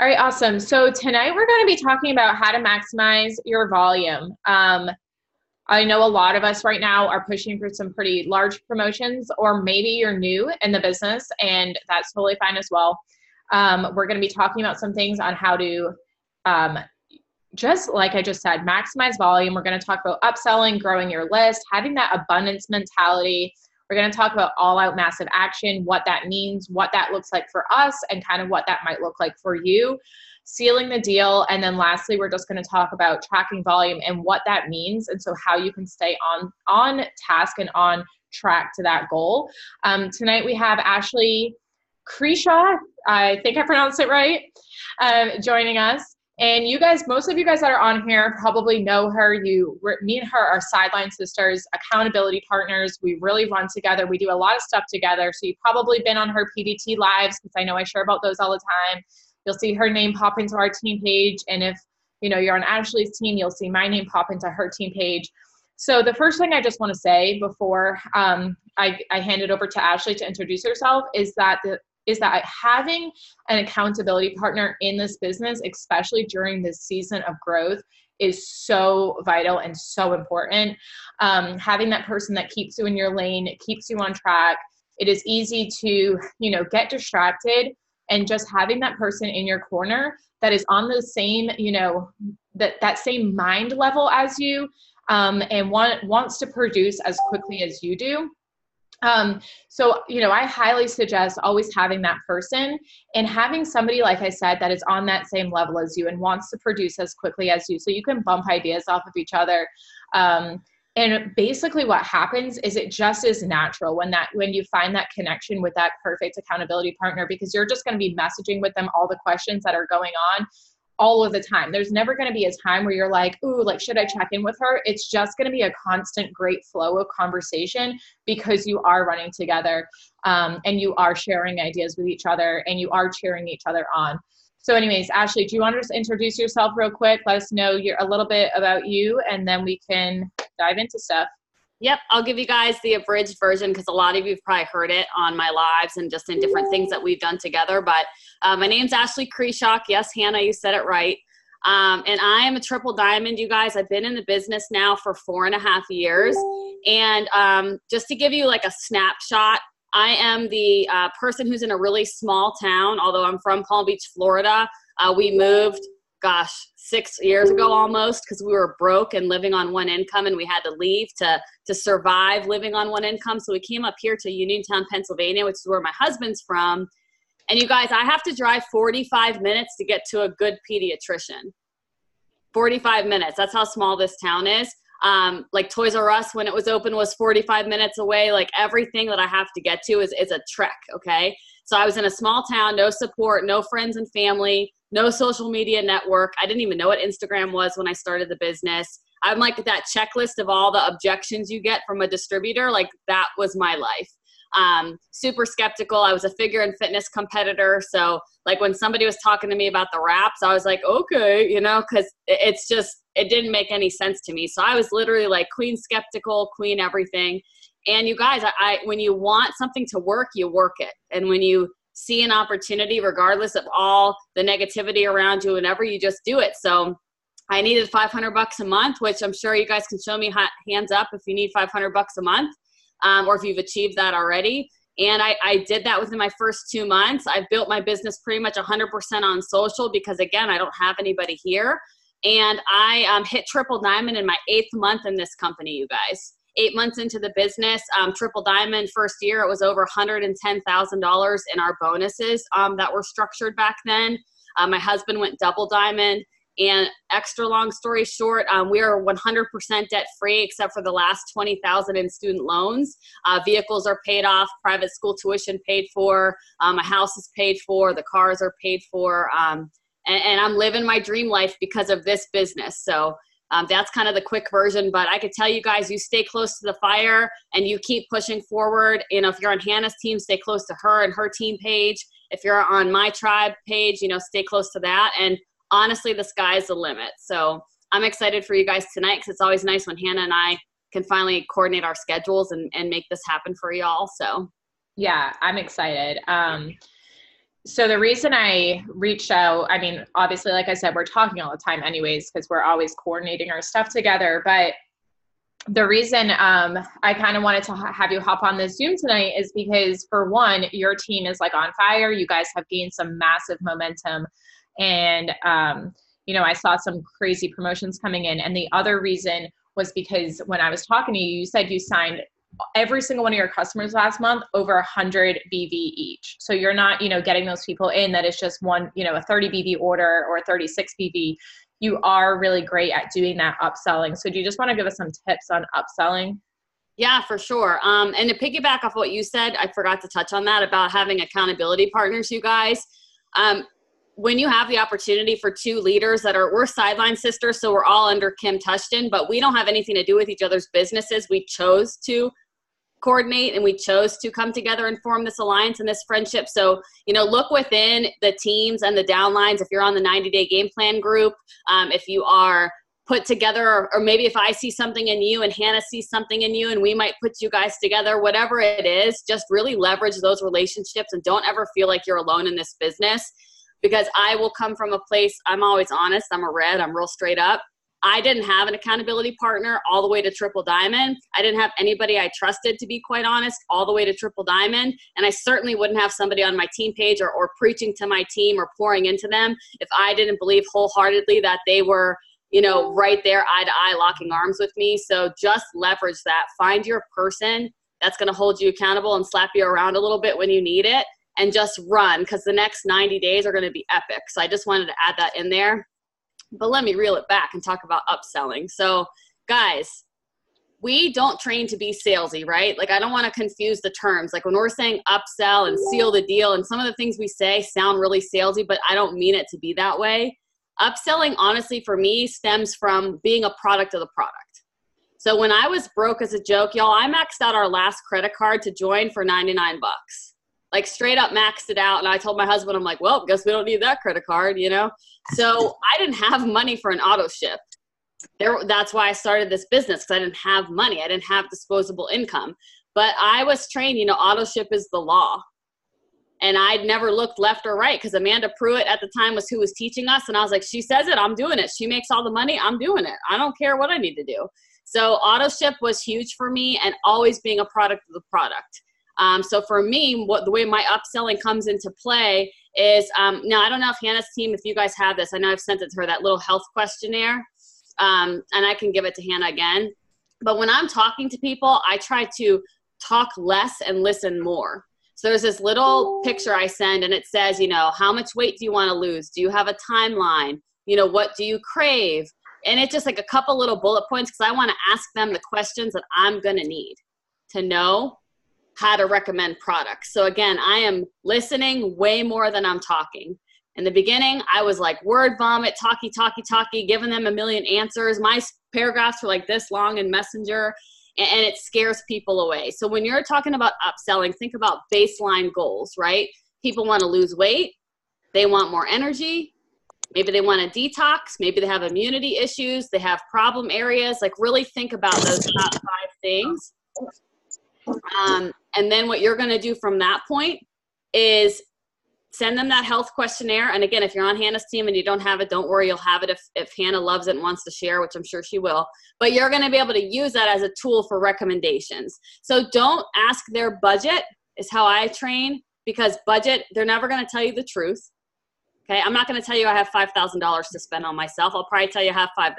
All right, awesome. So tonight we're going to be talking about how to maximize your volume. I know a lot of us right now are pushing for some pretty large promotions, or maybe you're new in the business, and that's totally fine as well. We're going to be talking about some things on how to, um, just like I just said, maximize volume. We're going to talk about upselling, growing your list, having that abundance mentality. We're going to talk about all out massive action, what that means, what that looks like for us, and kind of what that might look like for you, sealing the deal. And then lastly, we're just going to talk about tracking volume and what that means. And so how you can stay on task and on track to that goal. Tonight we have Ashley Creshaw, I think I pronounced it right, joining us. And you guys, most of you guys that are on here probably know her. Me and her are sideline sisters, accountability partners. We really run together. We do a lot of stuff together. So you've probably been on her PVT lives, because I know I share about those all the time. You'll see her name pop into our team page. And if you're on Ashley's team, you'll see my name pop into her team page. So the first thing I just want to say before I hand it over to Ashley to introduce herself is that having an accountability partner in this business, especially during this season of growth, is so vital and so important. Having that person that keeps you in your lane, keeps you on track. It is easy to, get distracted, and just having that person in your corner that is on the same, that same mind level as you, and wants to produce as quickly as you do. So, I highly suggest always having that person, and having somebody, like I said, that is on that same level as you and wants to produce as quickly as you, so you can bump ideas off of each other. And basically what happens is it just is natural when you find that connection with that perfect accountability partner, because you're just going to be messaging with them all the questions that are going on all of the time. There's never going to be a time where you're like, ooh, should I check in with her? It's just going to be a constant great flow of conversation, because you are running together, and you are sharing ideas with each other, and you are cheering each other on. So anyways, Ashley, do you want to just introduce yourself real quick? Let us know a little bit about you, and then we can dive into stuff. Yep, I'll give you guys the abridged version, because a lot of you have probably heard it on my lives and just in different things that we've done together. But my name's Ashley Creshaw. Yes, Hannah, you said it right. And I am a triple diamond, you guys. I've been in the business now for 4.5 years. And just to give you a snapshot, I am the person who's in a really small town, although I'm from Palm Beach, Florida. We moved, 6 years ago almost, because we were broke and living on one income, and we had to leave to survive living on one income. So we came up here to Uniontown, Pennsylvania, which is where my husband's from. And you guys, I have to drive 45 minutes to get to a good pediatrician. 45 minutes. That's how small this town is. Toys R Us, when it was open, was 45 minutes away. Everything that I have to get to is a trek, okay? So I was in a small town, no support, no friends and family, no social media network. I didn't even know what Instagram was when I started the business. I'm that checklist of all the objections you get from a distributor. That was my life. Super skeptical. I was a figure and fitness competitor. So when somebody was talking to me about the wraps, I was like, okay, because it didn't make any sense to me. So I was literally queen skeptical, queen everything. And you guys, when you want something to work, you work it. And when you see an opportunity, regardless of all the negativity around you, whenever, you just do it. So I needed $500 a month, which I'm sure you guys can show me hands up if you need $500 a month, or if you've achieved that already. And I did that within my first 2 months. I built my business pretty much 100% on social, because again, I don't have anybody here. And I hit triple diamond in my 8th month in this company, you guys. 8 months into the business, triple diamond first year, it was over $110,000 in our bonuses that were structured back then. My husband went double diamond. And extra long story short, we are 100% debt free, except for the last $20,000 in student loans. Vehicles are paid off, private school tuition paid for, my house is paid for, the cars are paid for, and I'm living my dream life because of this business. So that's kind of the quick version, but I could tell you guys, you stay close to the fire and you keep pushing forward. If you're on Hannah's team, stay close to her and her team page. If you're on my tribe page, stay close to that. And honestly, the sky's the limit. So I'm excited for you guys tonight, because it's always nice when Hannah and I can finally coordinate our schedules and make this happen for y'all. So yeah, I'm excited. So the reason I reached out, I mean, obviously, like I said, we're talking all the time anyways, because we're always coordinating our stuff together. But the reason I kind of wanted to have you hop on this Zoom tonight is because, for one, your team is like on fire. You guys have gained some massive momentum. And, I saw some crazy promotions coming in. And the other reason was because when I was talking to you, you said you signed every single one of your customers last month over 100 BV each. So you're not, getting those people in that is just one, a 30 BV order or a 36 BV. You are really great at doing that upselling. So do you just want to give us some tips on upselling? Yeah, for sure. And to piggyback off what you said, I forgot to touch on that about having accountability partners, you guys. When you have the opportunity for two leaders we're sideline sisters, so we're all under Kim Tushton, but we don't have anything to do with each other's businesses. We chose to coordinate and we chose to come together and form this alliance and this friendship. So, look within the teams and the downlines. If you're on the 90-day game plan group, if you are put together, or maybe if I see something in you and Hannah sees something in you and we might put you guys together, whatever it is, just really leverage those relationships and don't ever feel like you're alone in this business. Because I will come from a place, I'm always honest, I'm real straight up. I didn't have an accountability partner all the way to Triple Diamond. I didn't have anybody I trusted, to be quite honest, all the way to Triple Diamond. And I certainly wouldn't have somebody on my team page or preaching to my team or pouring into them if I didn't believe wholeheartedly that they were, right there, eye to eye, locking arms with me. So just leverage that. Find your person that's going to hold you accountable and slap you around a little bit when you need it. And just run, because the next 90 days are going to be epic. So I just wanted to add that in there. But let me reel it back and talk about upselling. So guys, we don't train to be salesy, right? Like, I don't want to confuse the terms. Like, when we're saying upsell and seal the deal, and some of the things we say sound really salesy, but I don't mean it to be that way. Upselling, honestly, for me, stems from being a product of the product. So when I was broke as a joke, y'all, I maxed out our last credit card to join for $99. Like, straight up maxed it out. And I told my husband, I'm like, well, guess we don't need that credit card, So I didn't have money for an auto ship. That's why I started this business, because I didn't have money. I didn't have disposable income. But I was trained, auto ship is the law. And I'd never looked left or right, because Amanda Pruitt at the time was who was teaching us. And I was like, she says it, I'm doing it. She makes all the money, I'm doing it. I don't care what I need to do. So auto ship was huge for me, and always being a product of the product. So for me, the way my upselling comes into play is, now I don't know if Hannah's team, if you guys have this, I know I've sent it to her, that little health questionnaire, and I can give it to Hannah again. But when I'm talking to people, I try to talk less and listen more. So there's this little picture I send, and it says, how much weight do you want to lose? Do you have a timeline? What do you crave? And it's just like a couple little bullet points, because I want to ask them the questions that I'm going to need to know how to recommend products. So again, I am listening way more than I'm talking. In the beginning, I was like word vomit, talky, giving them a million answers. My paragraphs were like this long in Messenger, and it scares people away. So when you're talking about upselling, think about baseline goals, right? People want to lose weight. They want more energy. Maybe they want to detox. Maybe they have immunity issues. They have problem areas. Like, really think about those top 5 things. And then what you're going to do from that point is send them that health questionnaire. And again, if you're on Hannah's team and you don't have it, don't worry, you'll have it if Hannah loves it and wants to share, which I'm sure she will. But you're going to be able to use that as a tool for recommendations. So don't ask their budget, is how I train, because budget, they're never going to tell you the truth. Okay, I'm not going to tell you I have $5,000 to spend on myself. I'll probably tell you I have $5.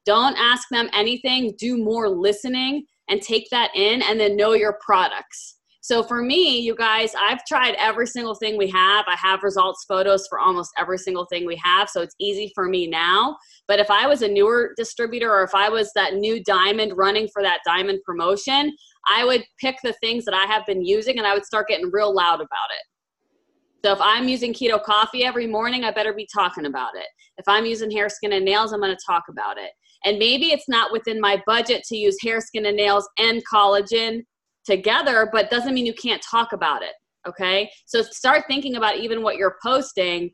Don't ask them anything. Do more listening and take that in, and then know your products. So for me, you guys, I've tried every single thing we have. I have results photos for almost every single thing we have, so it's easy for me now. But if I was a newer distributor, or if I was that new diamond running for that diamond promotion, I would pick the things that I have been using, and I would start getting real loud about it. So if I'm using keto coffee every morning, I better be talking about it. If I'm using hair, skin, and nails, I'm going to talk about it. And maybe it's not within my budget to use hair, skin, and nails and collagen together, but doesn't mean you can't talk about it, okay? So start thinking about even what you're posting,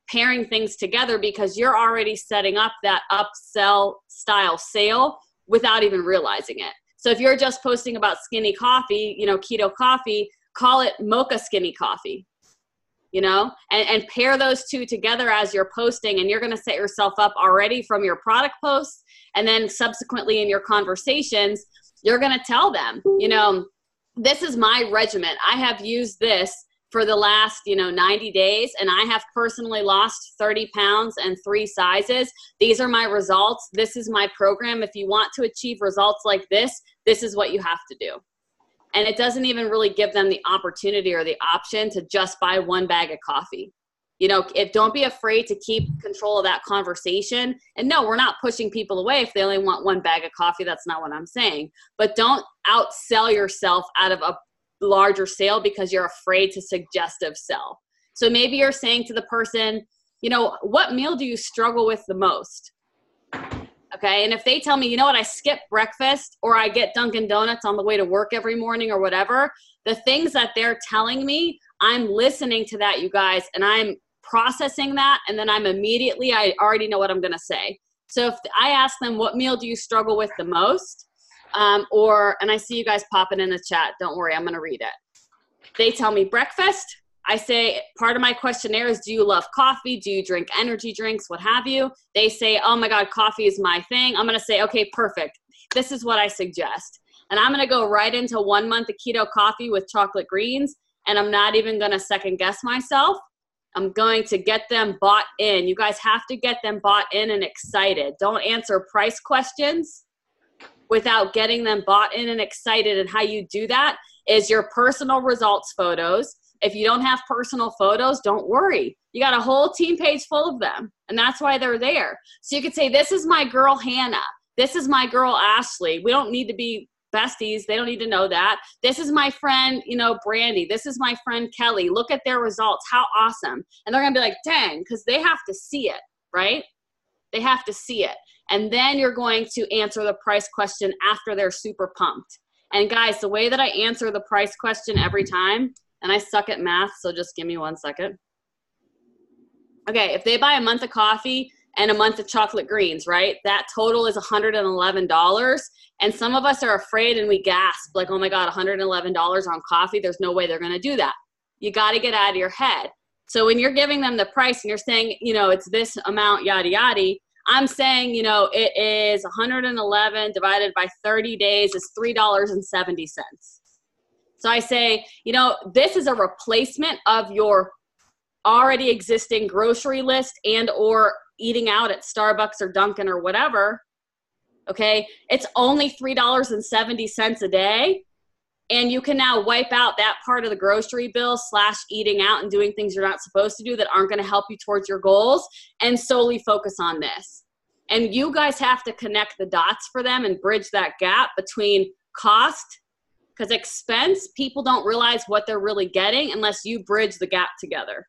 pairing things together, because you're already setting up that upsell style sale without even realizing it. So if you're just posting about skinny coffee, keto coffee, call it mocha skinny coffee. you know, and pair those two together as you're posting, and you're going to set yourself up already from your product posts. And then subsequently in your conversations, you're going to tell them, you know, this is my regimen. I have used this for the last, 90 days, and I have personally lost 30 pounds and 3 sizes. These are my results. This is my program. If you want to achieve results like this is what you have to do. And it doesn't even really give them the opportunity or the option to just buy 1 bag of coffee. Don't be afraid to keep control of that conversation. And no, we're not pushing people away if they only want 1 bag of coffee. That's not what I'm saying. But don't outsell yourself out of a larger sale because you're afraid to suggestive sell. So maybe you're saying to the person, what meal do you struggle with the most? Okay. And if they tell me, you know what, I skip breakfast, or I get Dunkin' Donuts on the way to work every morning or whatever, the things that they're telling me, I'm listening to that, you guys, and I'm processing that. And then I already know what I'm going to say. So if I ask them, what meal do you struggle with the most? And I see you guys popping in the chat. Don't worry, I'm going to read it. They tell me breakfast. I say, part of my questionnaire is, do you love coffee? Do you drink energy drinks? What have you? They say, oh my God, coffee is my thing. I'm going to say, okay, perfect. This is what I suggest. And I'm going to go right into 1 month of keto coffee with chocolate greens. And I'm not even going to second guess myself. I'm going to get them bought in. You guys have to get them bought in and excited. Don't answer price questions without getting them bought in and excited. And how you do that is your personal results photos. If you don't have personal photos, don't worry. You got a whole team page full of them. And that's why they're there. So you could say, this is my girl, Hannah. This is my girl, Ashley. We don't need to be besties. They don't need to know that. This is my friend, Brandy. This is my friend, Kelly. Look at their results. How awesome. And they're going to be like, dang, because they have to see it, right? They have to see it. And then you're going to answer the price question after they're super pumped. And guys, the way that I answer the price question every time, and I suck at math, so just give me 1 second. Okay, if they buy a month of coffee and a month of chocolate greens, right? That total is $111. And some of us are afraid and we gasp like, oh my God, $111 on coffee. There's no way they're going to do that. You got to get out of your head. So when you're giving them the price and you're saying, it's this amount, yada, yada, I'm saying, it is 111 divided by 30 days is $3.70. So I say, this is a replacement of your already existing grocery list and or eating out at Starbucks or Dunkin' or whatever. Okay. It's only $3.70 a day. And you can now wipe out that part of the grocery bill / eating out and doing things you're not supposed to do that aren't going to help you towards your goals, and solely focus on this. And you guys have to connect the dots for them and bridge that gap between cost, because expense, people don't realize what they're really getting unless you bridge the gap together.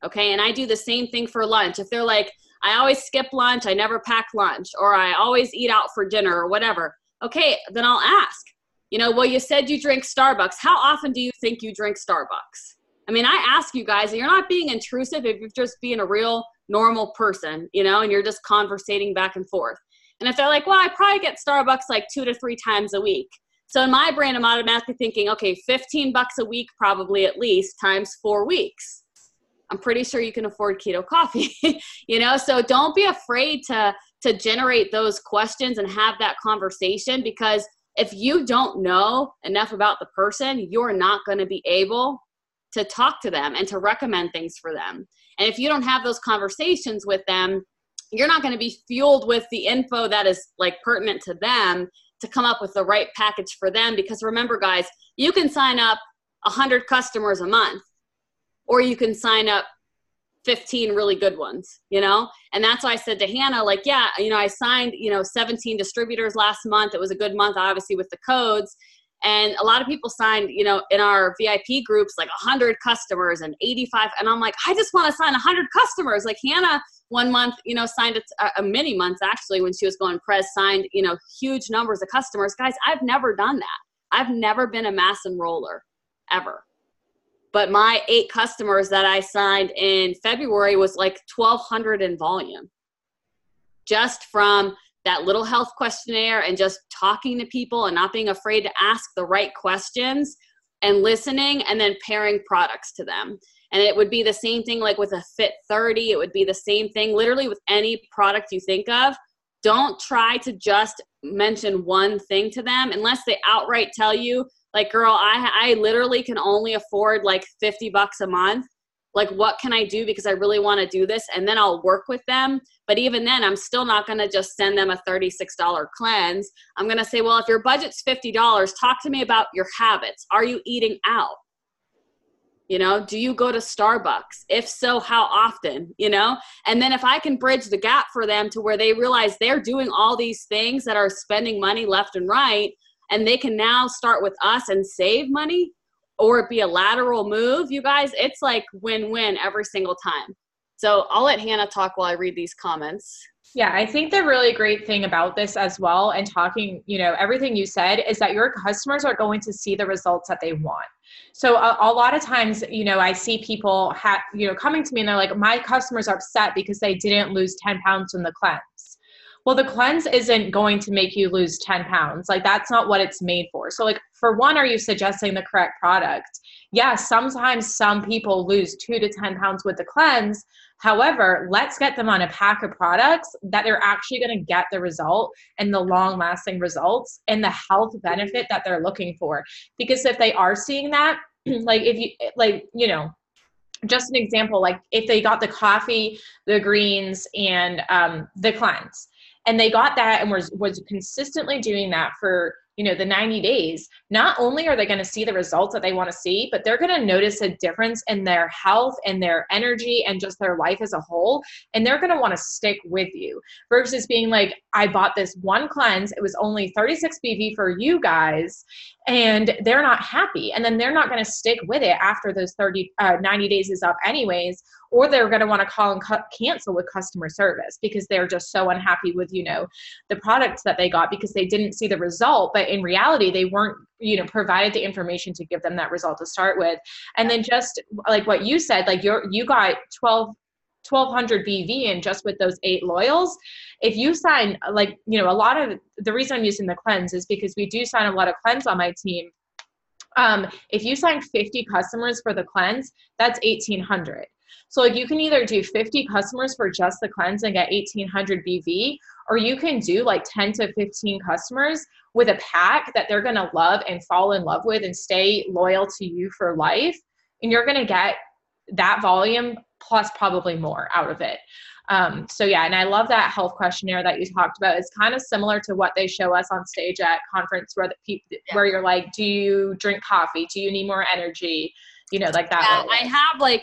Okay. And I do the same thing for lunch. If they're like, I always skip lunch, I never pack lunch, or I always eat out for dinner or whatever. Okay. Then I'll ask, well, you said you drink Starbucks. How often do you think you drink Starbucks? I mean, I ask you guys, and you're not being intrusive if you're just being a real normal person, and you're just conversating back and forth. And if they're like, well, I probably get Starbucks like 2 to 3 times a week. So in my brain, I'm automatically thinking, okay, $15 a week, probably at least, times 4 weeks. I'm pretty sure you can afford keto coffee, so don't be afraid to generate those questions and have that conversation, because if you don't know enough about the person, you're not going to be able to talk to them and to recommend things for them. And if you don't have those conversations with them, you're not going to be fueled with the info that is like pertinent to them to come up with the right package for them. Because remember, guys, you can sign up 100 customers a month, or you can sign up 15 really good ones, And that's why I said to Hannah, like, yeah, I signed, 17 distributors last month. It was a good month, obviously, with the codes. And a lot of people signed, in our VIP groups, like 100 customers and 85. And I'm like, I just want to sign 100 customers. Like Hannah, 1 month, signed a mini month, actually, when she was going press, signed, huge numbers of customers. Guys, I've never done that. I've never been a mass enroller, ever. But my 8 customers that I signed in February was like 1,200 in volume, just from that little health questionnaire and just talking to people and not being afraid to ask the right questions and listening, and then pairing products to them. And it would be the same thing like with a Fit 30. It would be the same thing literally with any product you think of. Don't try to just mention one thing to them unless they outright tell you, like, girl, I literally can only afford like $50 a month. Like, what can I do because I really want to do this? And then I'll work with them. But even then, I'm still not going to just send them a $36 cleanse. I'm going to say, well, if your budget's $50, talk to me about your habits. Are you eating out? You know, do you go to Starbucks? If so, how often? You know, and then if I can bridge the gap for them to where they realize they're doing all these things that are spending money left and right, and they can now start with us and save money, or it be a lateral move, you guys, it's like win-win every single time. So I'll let Hannah talk while I read these comments. Yeah, I think the really great thing about this as well, and talking, you know, everything you said, is that your customers are going to see the results that they want. So a lot of times, you know, I see people coming to me and they're like, my customers are upset because they didn't lose 10 pounds from the cleanse. Well, the cleanse isn't going to make you lose 10 pounds. Like, that's not what it's made for. So, like, for one, are you suggesting the correct product? Yes, sometimes some people lose 2 to 10 pounds with the cleanse. However, let's get them on a pack of products that they're actually going to get the result and the long lasting results and the health benefit that they're looking for. Because if they are seeing that, like, if you, like, you know, just an example, like if they got the coffee, the greens, and the cleanse, and they got that and was consistently doing that for, you know, the 90 days, not only are they going to see the results that they want to see, but they're going to notice a difference in their health and their energy and just their life as a whole. And they're going to want to stick with you versus being like, I bought this one cleanse. It was only 36 BV for you guys, and they're not happy. And then they're not going to stick with it after those 90 days is up anyways, or they're going to want to call and cancel with customer service because they're just so unhappy with, you know, the products that they got because they didn't see the result. But in reality, they weren't, you know, provided the information to give them that result to start with. And then just like what you said, like you got 1,200 BV and just with those 8 loyals. If you sign, like, you know, a lot of the reason I'm using the cleanse is because we do sign a lot of cleanse on my team. If you sign 50 customers for the cleanse, that's 1,800. So like you can either do 50 customers for just the cleanse and get 1,800 BV, or you can do like 10 to 15 customers with a pack that they're going to love and fall in love with and stay loyal to you for life. And you're going to get that volume plus probably more out of it. So yeah, and I love that health questionnaire that you talked about. It's kind of similar to what they show us on stage at conference where where you're like, do you drink coffee? Do you need more energy? You know, like that. Yeah,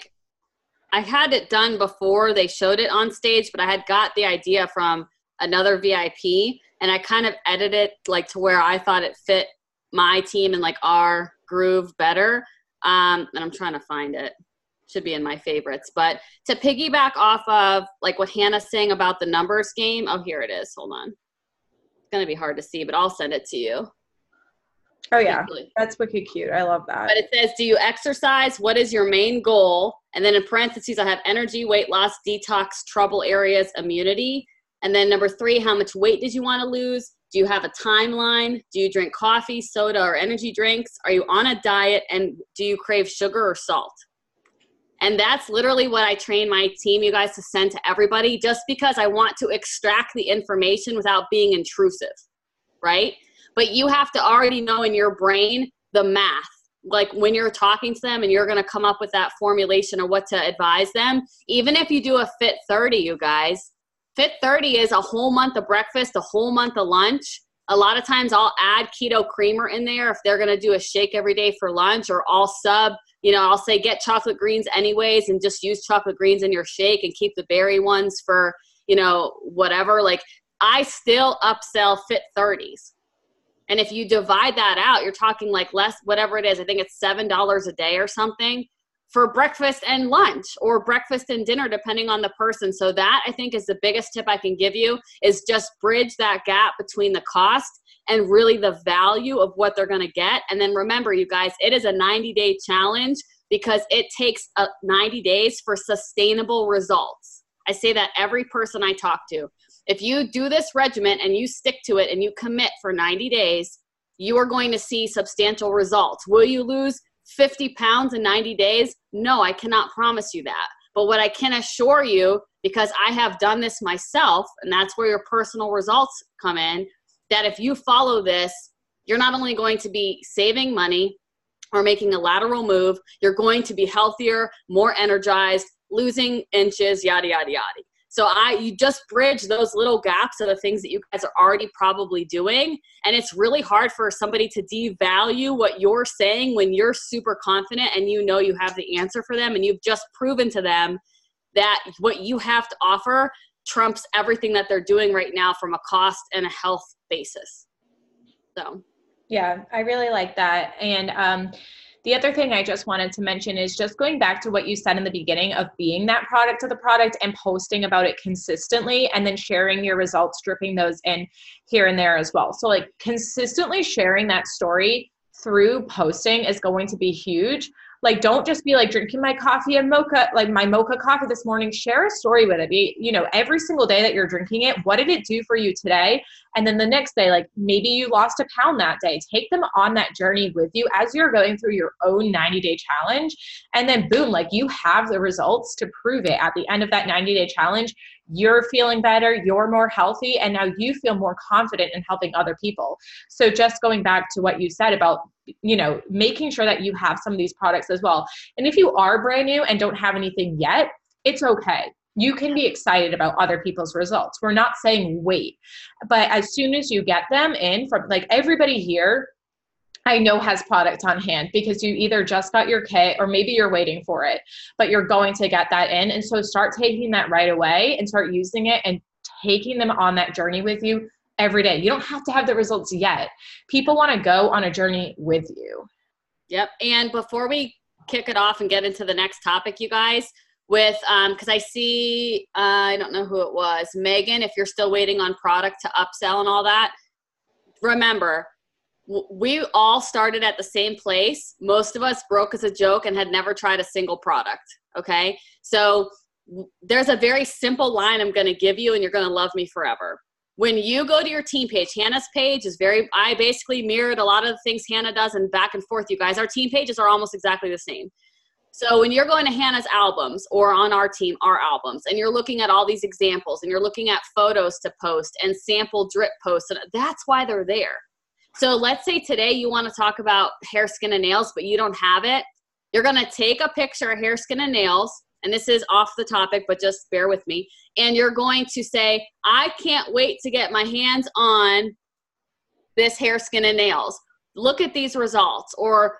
I had it done before they showed it on stage, but I had got the idea from another VIP and I kind of edited it like to where I thought it fit my team and like our groove better. And I'm trying to find it. Should be in my favorites. But to piggyback off of like what Hannah's saying about the numbers game. Oh, here it is. Hold on. It's going to be hard to see, but I'll send it to you. Oh yeah, that's wicked cute. I love that. But it says, do you exercise? What is your main goal? And then in parentheses, I have energy, weight loss, detox, trouble areas, immunity. And then number 3, how much weight did you want to lose? Do you have a timeline? Do you drink coffee, soda, or energy drinks? Are you on a diet? And do you crave sugar or salt? And that's literally what I train my team, you guys, to send to everybody, just because I want to extract the information without being intrusive, right? But you have to already know in your brain the math. Like when you're talking to them and you're going to come up with that formulation of what to advise them, even if you do a Fit 30, you guys, Fit 30 is a whole month of breakfast, a whole month of lunch. A lot of times I'll add keto creamer in there if they're going to do a shake every day for lunch, or I'll sub, you know, I'll say get chocolate greens anyways and just use chocolate greens in your shake and keep the berry ones for, you know, whatever. Like I still upsell Fit 30s. And if you divide that out, you're talking like less, whatever it is. I think it's $7 a day or something for breakfast and lunch, or breakfast and dinner, depending on the person. So that, I think, is the biggest tip I can give you, is just bridge that gap between the cost and really the value of what they're going to get. And then remember, you guys, it is a 90-day challenge because it takes 90 days for sustainable results. I say that every person I talk to. If you do this regimen and you stick to it and you commit for 90 days, you are going to see substantial results. Will you lose 50 pounds in 90 days? No, I cannot promise you that. But what I can assure you, because I have done this myself, and that's where your personal results come in, that if you follow this, you're not only going to be saving money or making a lateral move, you're going to be healthier, more energized, losing inches, yada, yada, yada. So you just bridge those little gaps of the things that you guys are already probably doing. And it's really hard for somebody to devalue what you're saying when you're super confident and you know you have the answer for them, and you've just proven to them that what you have to offer trumps everything that they're doing right now from a cost and a health basis. So. Yeah, I really like that. And the other thing I just wanted to mention is just going back to what you said in the beginning of being that product of the product and posting about it consistently, and then sharing your results, dripping those in here and there as well. So like consistently sharing that story through posting is going to be huge. Like, don't just be like drinking my coffee and mocha, like my mocha coffee this morning. Share a story with it. Every single day that you're drinking it, what did it do for you today? And then the next day, like maybe you lost a pound that day. Take them on that journey with you as you're going through your own 90-day challenge. And then boom, like you have the results to prove it. At the end of that 90-day challenge, you're feeling better, you're more healthy, and now you feel more confident in helping other people. So just going back to what you said about, making sure that you have some of these products as well. And if you are brand new and don't have anything yet, it's okay. You can be excited about other people's results. We're not saying wait, but as soon as you get them in from, like, everybody here I know has product on hand, because you either just got your kit or maybe you're waiting for it, but you're going to get that in. And so start taking that right away and start using it and taking them on that journey with you every day. You don't have to have the results yet. People want to go on a journey with you. Yep. And before we kick it off and get into the next topic, you guys, with, cause I see, I don't know who it was, Megan, if you're still waiting on product to upsell and all that, remember, we all started at the same place. Most of us broke as a joke and had never tried a single product. Okay. So there's a very simple line I'm going to give you, and you're going to love me forever. When you go to your team page, Hannah's page is I basically mirrored a lot of the things Hannah does, and back and forth, you guys, our team pages are almost exactly the same. So when you're going to Hannah's albums, or on our team, our albums, and you're looking at all these examples and you're looking at photos to post and sample drip posts, and that's why they're there. So let's say today you want to talk about hair, skin, and nails, but you don't have it. You're going to take a picture of hair, skin, and nails, and this is off the topic, but just bear with me. And you're going to say, I can't wait to get my hands on this hair, skin, and nails. Look at these results. Or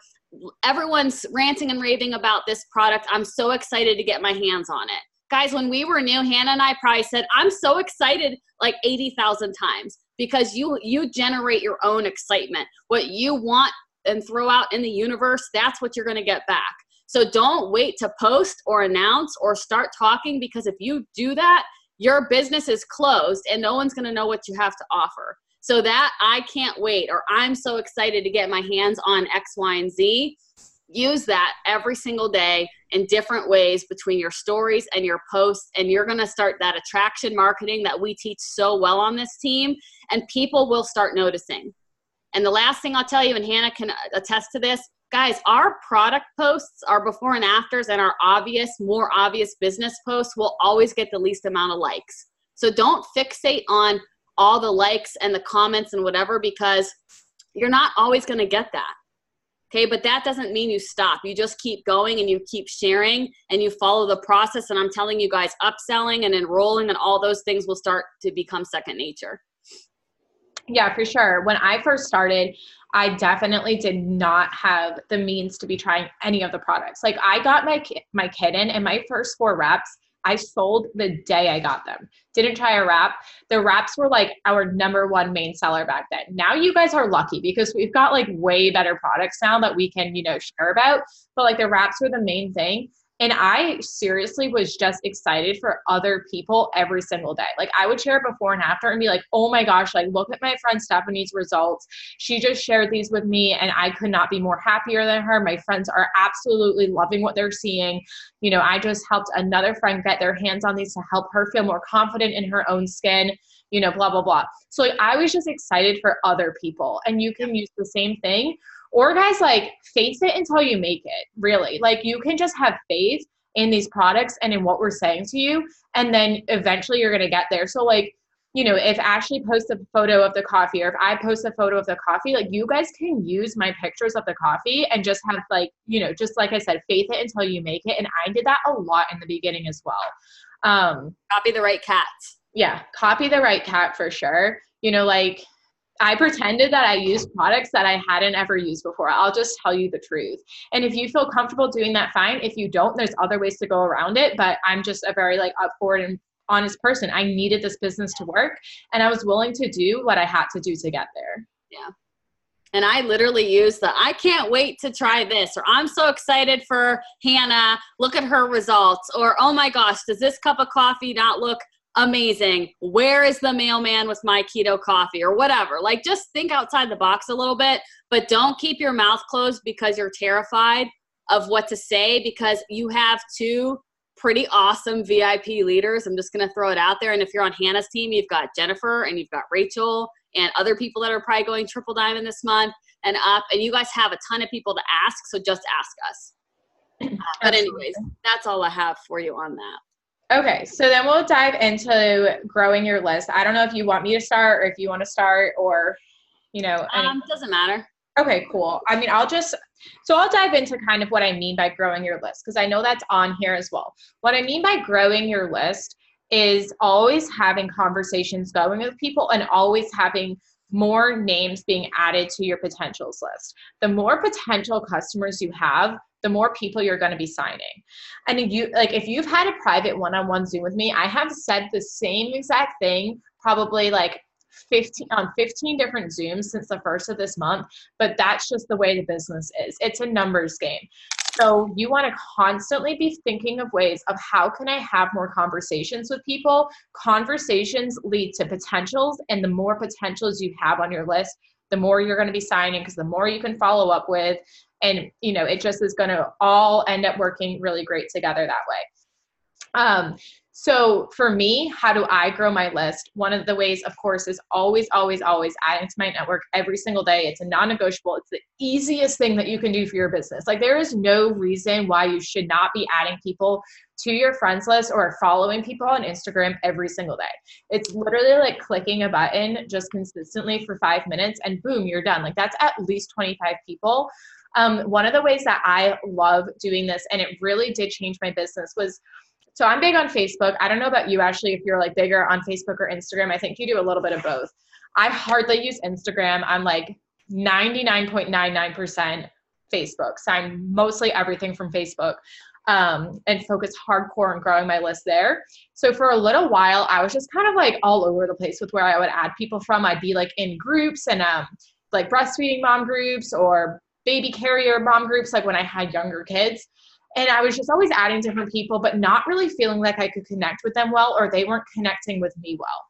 everyone's ranting and raving about this product. I'm so excited to get my hands on it. Guys, when we were new, Hannah and I probably said, I'm so excited like 80,000 times, because you generate your own excitement. What you want and throw out in the universe, that's what you're going to get back. So don't wait to post or announce or start talking, because if you do that, your business is closed and no one's going to know what you have to offer. So that I can't wait, or I'm so excited to get my hands on X, Y, and Z. Use that every single day in different ways between your stories and your posts, and you're going to start that attraction marketing that we teach so well on this team, and people will start noticing. And the last thing I'll tell you, and Hannah can attest to this, guys, our product posts, our before and afters, and our more obvious business posts will always get the least amount of likes. So don't fixate on all the likes and the comments and whatever, because you're not always going to get that. Okay, but that doesn't mean you stop. You just keep going and you keep sharing and you follow the process. And I'm telling you guys, upselling and enrolling and all those things will start to become second nature. Yeah, for sure. When I first started, I definitely did not have the means to be trying any of the products. Like, I got my kit in, and my first 4 wraps, I sold the day I got them. Didn't try a wrap. The wraps were like our #1 main seller back then. Now you guys are lucky, because we've got like way better products now that we can, share about. But like the wraps were the main thing. And I seriously was just excited for other people every single day. Like, I would share before and after and be like, oh my gosh, like, look at my friend Stephanie's results. She just shared these with me and I could not be more happier than her. My friends are absolutely loving what they're seeing. I just helped another friend get their hands on these to help her feel more confident in her own skin, blah, blah, blah. So like, I was just excited for other people, and you can use the same thing. Or guys, like face it until you make it, really. Like you can just have faith in these products and in what we're saying to you. And then eventually you're going to get there. So like, you know, if Ashley posts a photo of the coffee or if I post a photo of the coffee, like you guys can use my pictures of the coffee and just have like, you know, just like I said, faith it until you make it. And I did that a lot in the beginning as well. Copy the right cat. Yeah. Copy the right cat for sure. You know, like I pretended that I used products that I hadn't ever used before. I'll just tell you the truth. And if you feel comfortable doing that, fine. If you don't, there's other ways to go around it. But I'm just a very like up forward and honest person. I needed this business to work and I was willing to do what I had to do to get there. Yeah. And I literally use I can't wait to try this, or I'm so excited for Hannah. Look at her results. Or, oh my gosh, does this cup of coffee not look amazing? Where is the mailman with my keto coffee, or whatever? Like just think outside the box a little bit, but don't keep your mouth closed because you're terrified of what to say, because you have two pretty awesome VIP leaders. I'm just going to throw it out there. And if you're on Hannah's team, you've got Jennifer and you've got Rachel and other people that are probably going triple diamond this month and up. And you guys have a ton of people to ask. So just ask us. But anyways, that's all I have for you on that. Okay. So then we'll dive into growing your list. I don't know if you want me to start or if you want to start or, you know. Doesn't matter. Okay, cool. I mean, I'll dive into kind of what I mean by growing your list, because I know that's on here as well. What I mean by growing your list is always having conversations going with people and always having more names being added to your potentials list. The more potential customers you have, the more people you're going to be signing. And if you've had a private one-on-one Zoom with me, I have said the same exact thing, probably like 15 different Zooms since the first of this month, but that's just the way the business is. It's a numbers game. So you want to constantly be thinking of ways of how can I have more conversations with people? Conversations lead to potentials, and the more potentials you have on your list, the more you're going to be signing, because the more you can follow up with, and you know, it just is going to all end up working really great together that way. So for me, how do I grow my list? One of the ways, of course, is always adding to my network every single day. It's a non-negotiable. It's the easiest thing that you can do for your business. Like there is no reason why you should not be adding people to your friends list or following people on Instagram every single day. It's literally like clicking a button just consistently for 5 minutes and boom, you're done. Like that's at least 25 people. One of the ways that I love doing this, and it really did change my business, was so I'm big on Facebook. I don't know about you, Ashley, if you're like bigger on Facebook or Instagram. I think you do a little bit of both. I hardly use Instagram. I'm like 99.99% Facebook. So I'm mostly everything from Facebook and focus hardcore on growing my list there. So for a little while, I was just kind of like all over the place with where I would add people from. I'd be like in groups and like breastfeeding mom groups or baby carrier mom groups, like when I had younger kids. And I was just always adding different people, but not really feeling like I could connect with them well, or they weren't connecting with me well.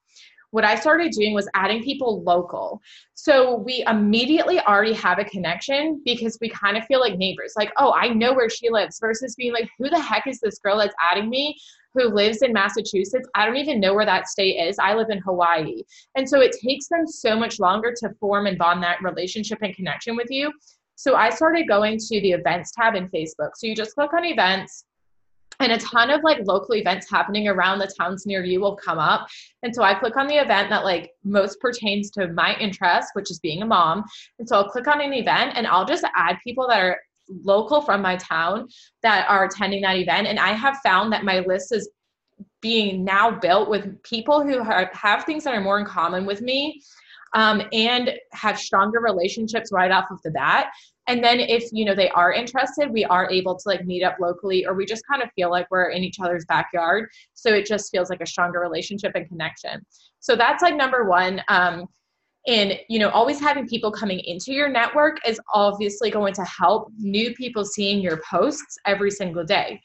What I started doing was adding people local. So we immediately already have a connection because we kind of feel like neighbors. Like, oh, I know where she lives, versus being like, who the heck is this girl that's adding me who lives in Massachusetts? I don't even know where that state is. I live in Hawaii. And so it takes them so much longer to form and bond that relationship and connection with you. So I started going to the events tab in Facebook. So you just click on events and a ton of like local events happening around the towns near you will come up. And so I click on the event that like most pertains to my interest, which is being a mom. And so I'll click on an event and I'll just add people that are local from my town that are attending that event. And I have found that my list is being now built with people who have things that are more in common with me. And have stronger relationships right off of the bat. And then if, you know, they are interested, we are able to like meet up locally, or we just kind of feel like we're in each other's backyard. So it just feels like a stronger relationship and connection. So that's like number one. And, you know, always having people coming into your network is obviously going to help new people seeing your posts every single day.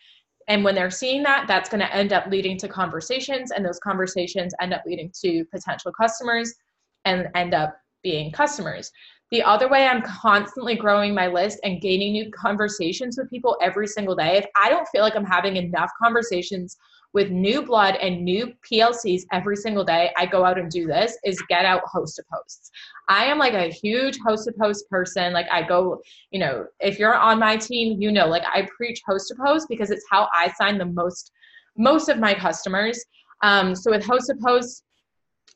And when they're seeing that, that's going to end up leading to conversations, and those conversations end up leading to potential customers and end up being customers. The other way I'm constantly growing my list and gaining new conversations with people every single day. If I don't feel like I'm having enough conversations with new blood and new PLCs every single day, I go out and do this, is get out host to posts. I am like a huge host to post person. Like I go, you know, if you're on my team, you know, like I preach host to post because it's how I sign the most of my customers. So with host to post,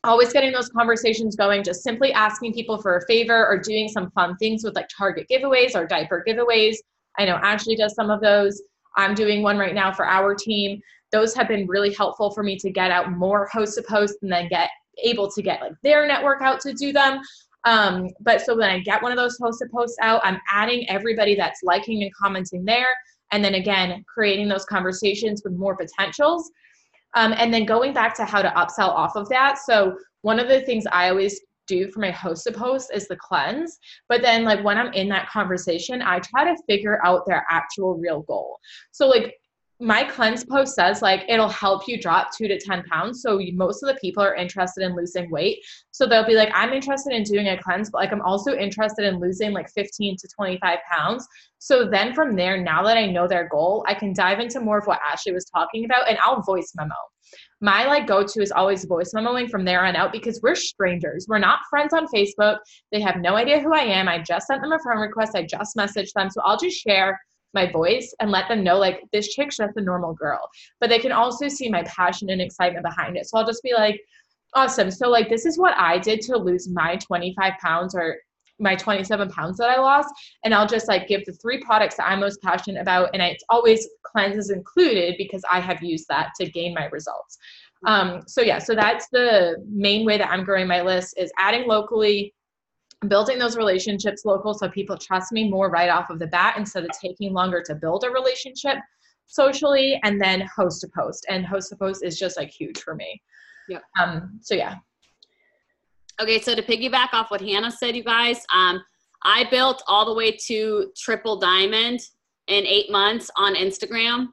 always getting those conversations going, just simply asking people for a favor or doing some fun things with like Target giveaways or diaper giveaways. I know Ashley does some of those. I'm doing one right now for our team. Those have been really helpful for me to get out more host to post and then get able to get like their network out to do them. But so when I get one of those host to posts out, I'm adding everybody that's liking and commenting there. And then again, creating those conversations with more potentials. And then going back to how to upsell off of that. So one of the things I always do for my host to post is the cleanse. But then like when I'm in that conversation, I try to figure out their actual real goal. So like my cleanse post says like it'll help you drop 2 to 10 pounds. So most of the people are interested in losing weight. So they'll be like, I'm interested in doing a cleanse, but like I'm also interested in losing like 15 to 25 pounds. So then from there, now that I know their goal, I can dive into more of what Ashley was talking about, and I'll voice memo. My like go-to is always voice memoing from there on out because we're strangers. We're not friends on Facebook. They have no idea who I am. I just sent them a friend request. I just messaged them. So I'll just share my voice and let them know like this chick's just a normal girl, but they can also see my passion and excitement behind it. So I'll just be like, awesome. So like, this is what I did to lose my 25 pounds or my 27 pounds that I lost. And I'll just like give the 3 products that I'm most passionate about. And it's always cleanses included because I have used that to gain my results. So yeah, so that's the main way that I'm growing my list, is adding locally, building those relationships local so people trust me more right off of the bat instead of taking longer to build a relationship socially, and then host to post. And host to post is just like huge for me. Yeah. So yeah. Okay, so to piggyback off what Hannah said, you guys, I built all the way to triple diamond in 8 months on Instagram.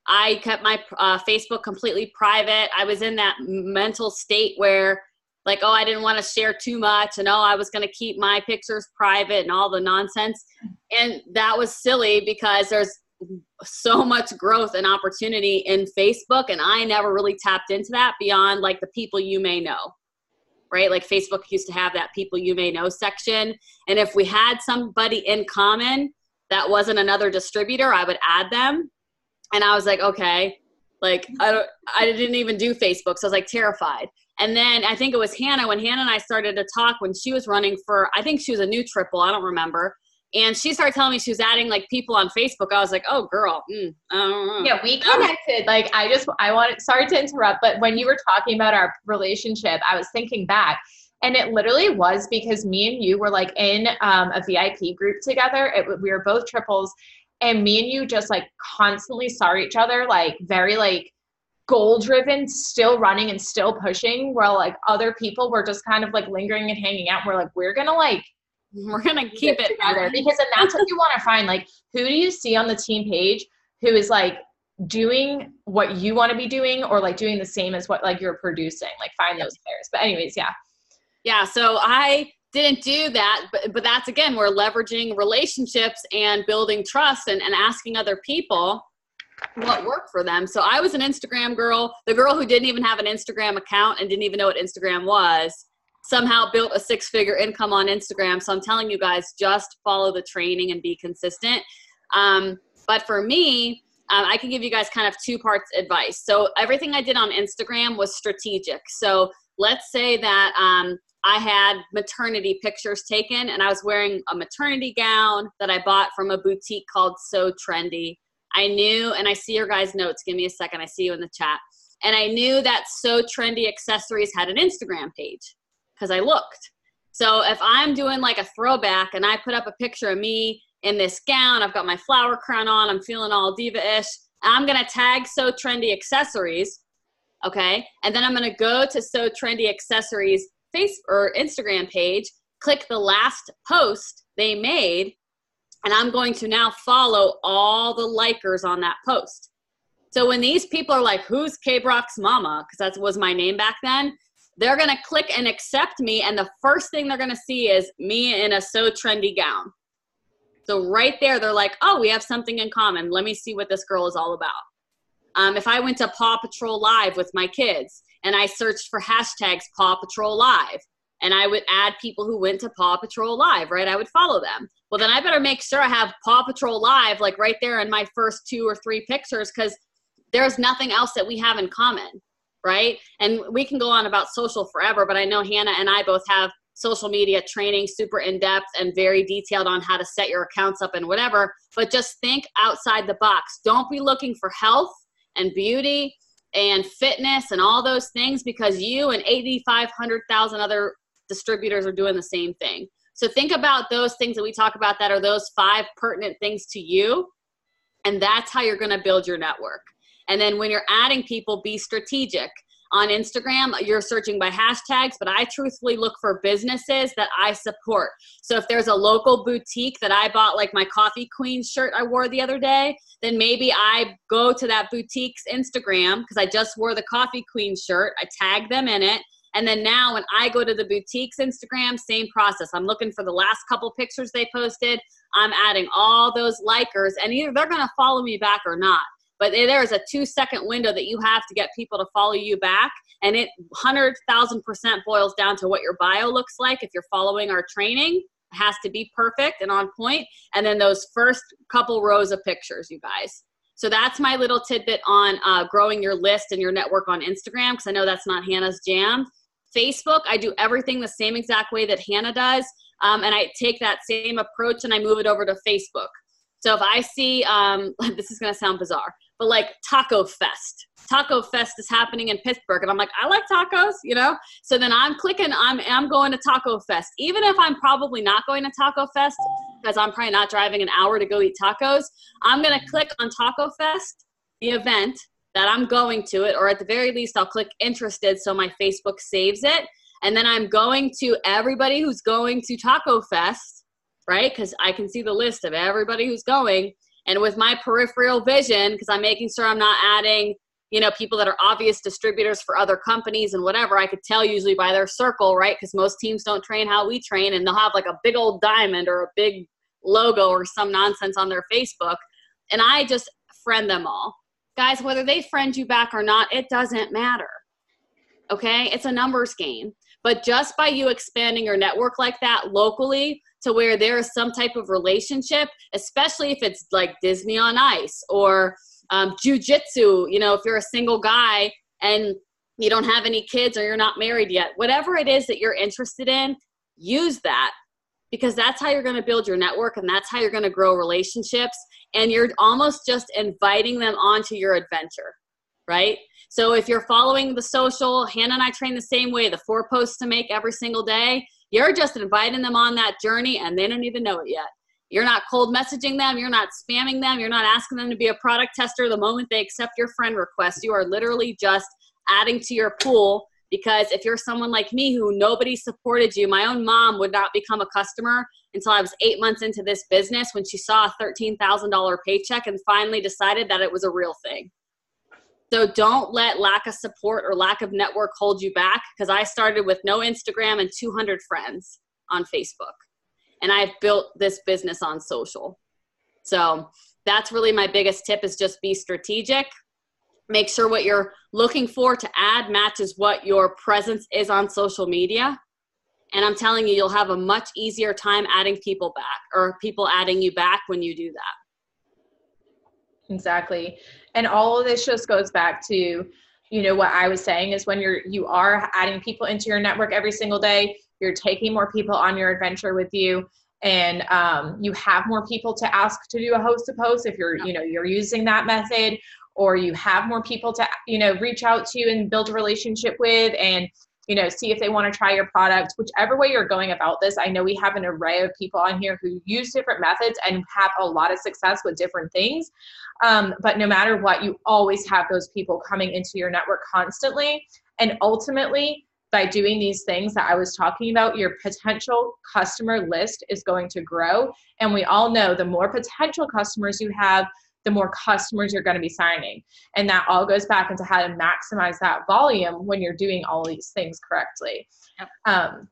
I kept my Facebook completely private. I was in that mental state where like, oh, I didn't want to share too much, and oh, I was going to keep my pictures private and all the nonsense. And that was silly because there's so much growth and opportunity in Facebook, and I never really tapped into that beyond like the people you may know, right? Like Facebook used to have that people you may know section. And if we had somebody in common that wasn't another distributor, I would add them. And I was like, okay, like I didn't even do Facebook. So I was like terrified. And then I think it was Hannah, when Hannah and I started to talk when she was running for, I think she was a new triple, I don't remember. And she started telling me she was adding like people on Facebook. I was like, oh girl, I don't know. Yeah, we connected. Like sorry to interrupt, but when you were talking about our relationship, I was thinking back, and it literally was because me and you were like in a VIP group together. We were both triples, and me and you just like constantly saw each other, like very like goal driven, still running and still pushing, while like other people were just kind of like lingering and hanging out. We're like, we're gonna keep it together, because then that's what you want to find. Like, who do you see on the team page who is like doing what you want to be doing, or like doing the same as what like you're producing? Like, find those pairs. But anyways, yeah. So I didn't do that, but that's, again, we're leveraging relationships and building trust and asking other people what worked for them. So I was an Instagram girl, the girl who didn't even have an Instagram account and didn't even know what Instagram was, somehow built a 6-figure income on Instagram. So I'm telling you guys, just follow the training and be consistent. But for me, I can give you guys kind of 2 parts advice. So everything I did on Instagram was strategic. So let's say that I had maternity pictures taken, and I was wearing a maternity gown that I bought from a boutique called So Trendy. I knew, and I see your guys' notes. Give me a second. I see you in the chat. And I knew that So Trendy Accessories had an Instagram page because I looked. So if I'm doing like a throwback and I put up a picture of me in this gown, I've got my flower crown on, I'm feeling all diva-ish, I'm going to tag So Trendy Accessories, okay? And then I'm going to go to So Trendy Accessories Facebook or Instagram page, click the last post they made, and I'm going to now follow all the likers on that post. So when these people are like, who's K-Brock's mama? Because that was my name back then. They're going to click and accept me, and the first thing they're going to see is me in a So Trendy gown. So right there, they're like, oh, we have something in common. Let me see what this girl is all about. If I went to Paw Patrol Live with my kids and I searched for hashtags Paw Patrol Live, and I would add people who went to Paw Patrol Live, right? I would follow them. Well, then I better make sure I have Paw Patrol Live like right there in my first 2 or 3 pictures, because there's nothing else that we have in common, right? And we can go on about social forever, but I know Hannah and I both have social media training, super in-depth and very detailed on how to set your accounts up and whatever, but just think outside the box. Don't be looking for health and beauty and fitness and all those things, because you and 8,500,000 other distributors are doing the same thing. So think about those things that we talk about that are those 5 pertinent things to you, and that's how you're going to build your network. And then when you're adding people, be strategic. On Instagram, you're searching by hashtags, but I truthfully look for businesses that I support. So if there's a local boutique that I bought, like my Coffee Queen shirt I wore the other day, then maybe I go to that boutique's Instagram, because I just wore the Coffee Queen shirt. I tag them in it. And then now when I go to the boutique's Instagram, same process. I'm looking for the last couple pictures they posted. I'm adding all those likers, and either they're going to follow me back or not. But there is a 2-second window that you have to get people to follow you back. And it 100,000% boils down to what your bio looks like. If you're following our training, it has to be perfect and on point. And then those first couple rows of pictures, you guys. So that's my little tidbit on growing your list and your network on Instagram, because I know that's not Hannah's jam. Facebook, I do everything the same exact way that Hannah does. And I take that same approach and I move it over to Facebook. So if I see, this is going to sound bizarre, but like Taco Fest. Taco Fest is happening in Pittsburgh. And I'm like, I like tacos, you know? So then I'm clicking, I'm going to Taco Fest. Even if I'm probably not going to Taco Fest, because I'm probably not driving an hour to go eat tacos, I'm going to click on Taco Fest, the event that I'm going to it, or at the very least, I'll click interested so my Facebook saves it. And then I'm going to everybody who's going to Taco Fest, right? Because I can see the list of everybody who's going. And with my peripheral vision, because I'm making sure I'm not adding, you know, people that are obvious distributors for other companies and whatever, I could tell usually by their circle, right? Because most teams don't train how we train, and they'll have like a big old diamond or a big logo or some nonsense on their Facebook. And I just friend them all. Guys, whether they friend you back or not, it doesn't matter. Okay? It's a numbers game. But just by you expanding your network like that locally to where there is some type of relationship, especially if it's like Disney on Ice or jiu-jitsu, you know, if you're a single guy and you don't have any kids or you're not married yet, whatever it is that you're interested in, use that, because that's how you're going to build your network and that's how you're going to grow relationships. And you're almost just inviting them onto your adventure, right? So if you're following the social, Hannah and I train the same way, the 4 posts to make every single day, you're just inviting them on that journey and they don't even know it yet. You're not cold messaging them. You're not spamming them. You're not asking them to be a product tester the moment they accept your friend request. You are literally just adding to your pool, because if you're someone like me who nobody supported you, my own mom would not become a customer until I was 8 months into this business when she saw a $13,000 paycheck and finally decided that it was a real thing. So don't let lack of support or lack of network hold you back, because I started with no Instagram and 200 friends on Facebook. And I've built this business on social. So that's really my biggest tip, is just be strategic. Make sure what you're looking for to add matches what your presence is on social media. And I'm telling you, you'll have a much easier time adding people back, or people adding you back when you do that. Exactly. And all of this just goes back to, you know, what I was saying is when you are adding people into your network every single day, you're taking more people on your adventure with you, and you have more people to ask to do a host to post if you're, you know, you're using that method, or you have more people to, you know, reach out to and build a relationship with, and, you know, see if they want to try your product. Whichever way you're going about this, I know we have an array of people on here who use different methods and have a lot of success with different things. But no matter what, you always have those people coming into your network constantly. And ultimately, by doing these things that I was talking about, your potential customer list is going to grow. And we all know the more potential customers you have, the more customers you're going to be signing. And that all goes back into how to maximize that volume when you're doing all these things correctly. Yep.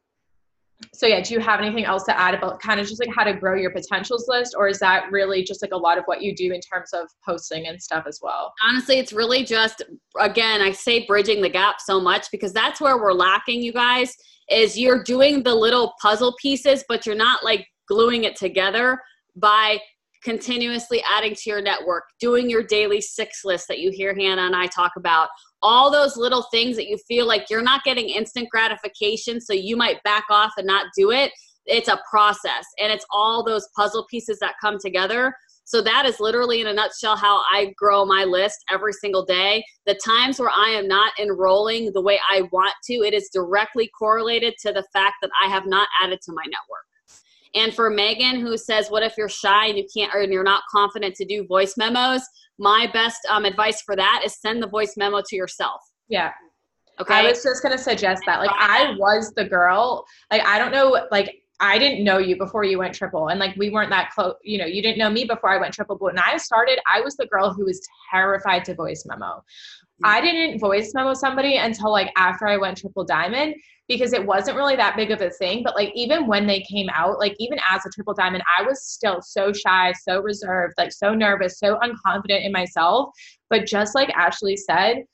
So yeah, do you have anything else to add about kind of just like how to grow your potentials list, or is that really just like a lot of what you do in terms of posting and stuff as well? Honestly, it's really just, again, I say bridging the gap so much because that's where we're lacking, you guys, is you're doing the little puzzle pieces, but you're not like gluing it together by continuously adding to your network, doing your daily 6 list that you hear Hannah and I talk about, all those little things that you feel like you're not getting instant gratification, so you might back off and not do it. It's a process, and it's all those puzzle pieces that come together. So that is literally in a nutshell how I grow my list every single day. The times where I am not enrolling the way I want to, it is directly correlated to the fact that I have not added to my network. And for Megan, who says, what if you're shy and you can't, or you're not confident to do voice memos? My best advice for that is send the voice memo to yourself. Yeah. Okay. I was just going to suggest that. Like, I was the girl, like, I don't know, like, I didn't know you before you went triple, and like, we weren't that close, you know, you didn't know me before I went triple, but when I started, I was the girl who was terrified to voice memo. I didn't voice memo somebody until like after I went triple diamond, because it wasn't really that big of a thing. But like, even when they came out, like even as a triple diamond, I was still so shy, so reserved, like so nervous, so unconfident in myself. But just like Ashley said,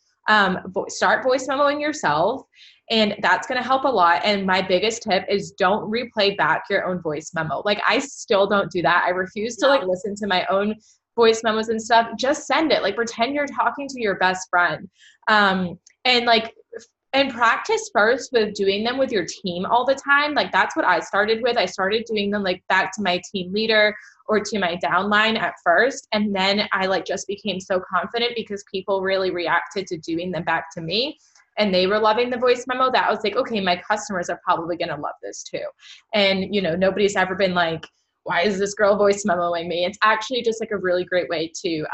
start voice memoing yourself, and that's going to help a lot. And my biggest tip is don't replay back your own voice memo. Like, I still don't do that. I refuse to like listen to my own voice memos and stuff. Just send it. Like, pretend you're talking to your best friend. And practice first with doing them with your team all the time. Like, that's what I started with. I started doing them like back to my team leader or to my downline at first. And then I like just became so confident because people really reacted to doing them back to me, and they were loving the voice memo, that I was like, okay, my customers are probably going to love this too. And, you know, nobody's ever been like, why is this girl voice memoing me? It's actually just like a really great way to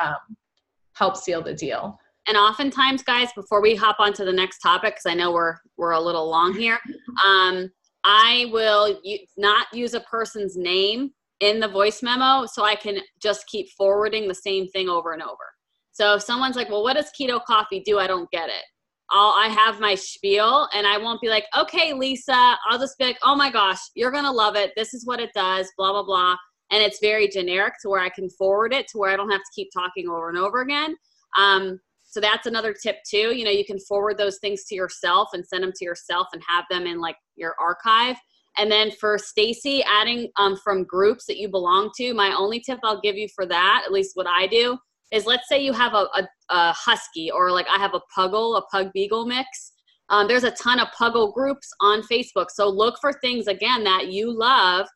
help seal the deal. And oftentimes, guys, before we hop on to the next topic, because I know we're a little long here, I will not use a person's name in the voice memo, so I can just keep forwarding the same thing over and over. So if someone's like, well, what does Keto Coffee do? I don't get it. I have my spiel, and I won't be like, okay, Lisa, I'll just be like, oh my gosh, you're going to love it. This is what it does, blah, blah, blah. And it's very generic to where I can forward it to where I don't have to keep talking over and over again. So that's another tip too. You know, you can forward those things to yourself and send them to yourself and have them in like your archive. And then for Stacy, adding from groups that you belong to, my only tip I'll give you for that, at least what I do, is let's say you have a husky, or like I have a puggle, a pug beagle mix. There's a ton of puggle groups on Facebook. So look for things, again, that you love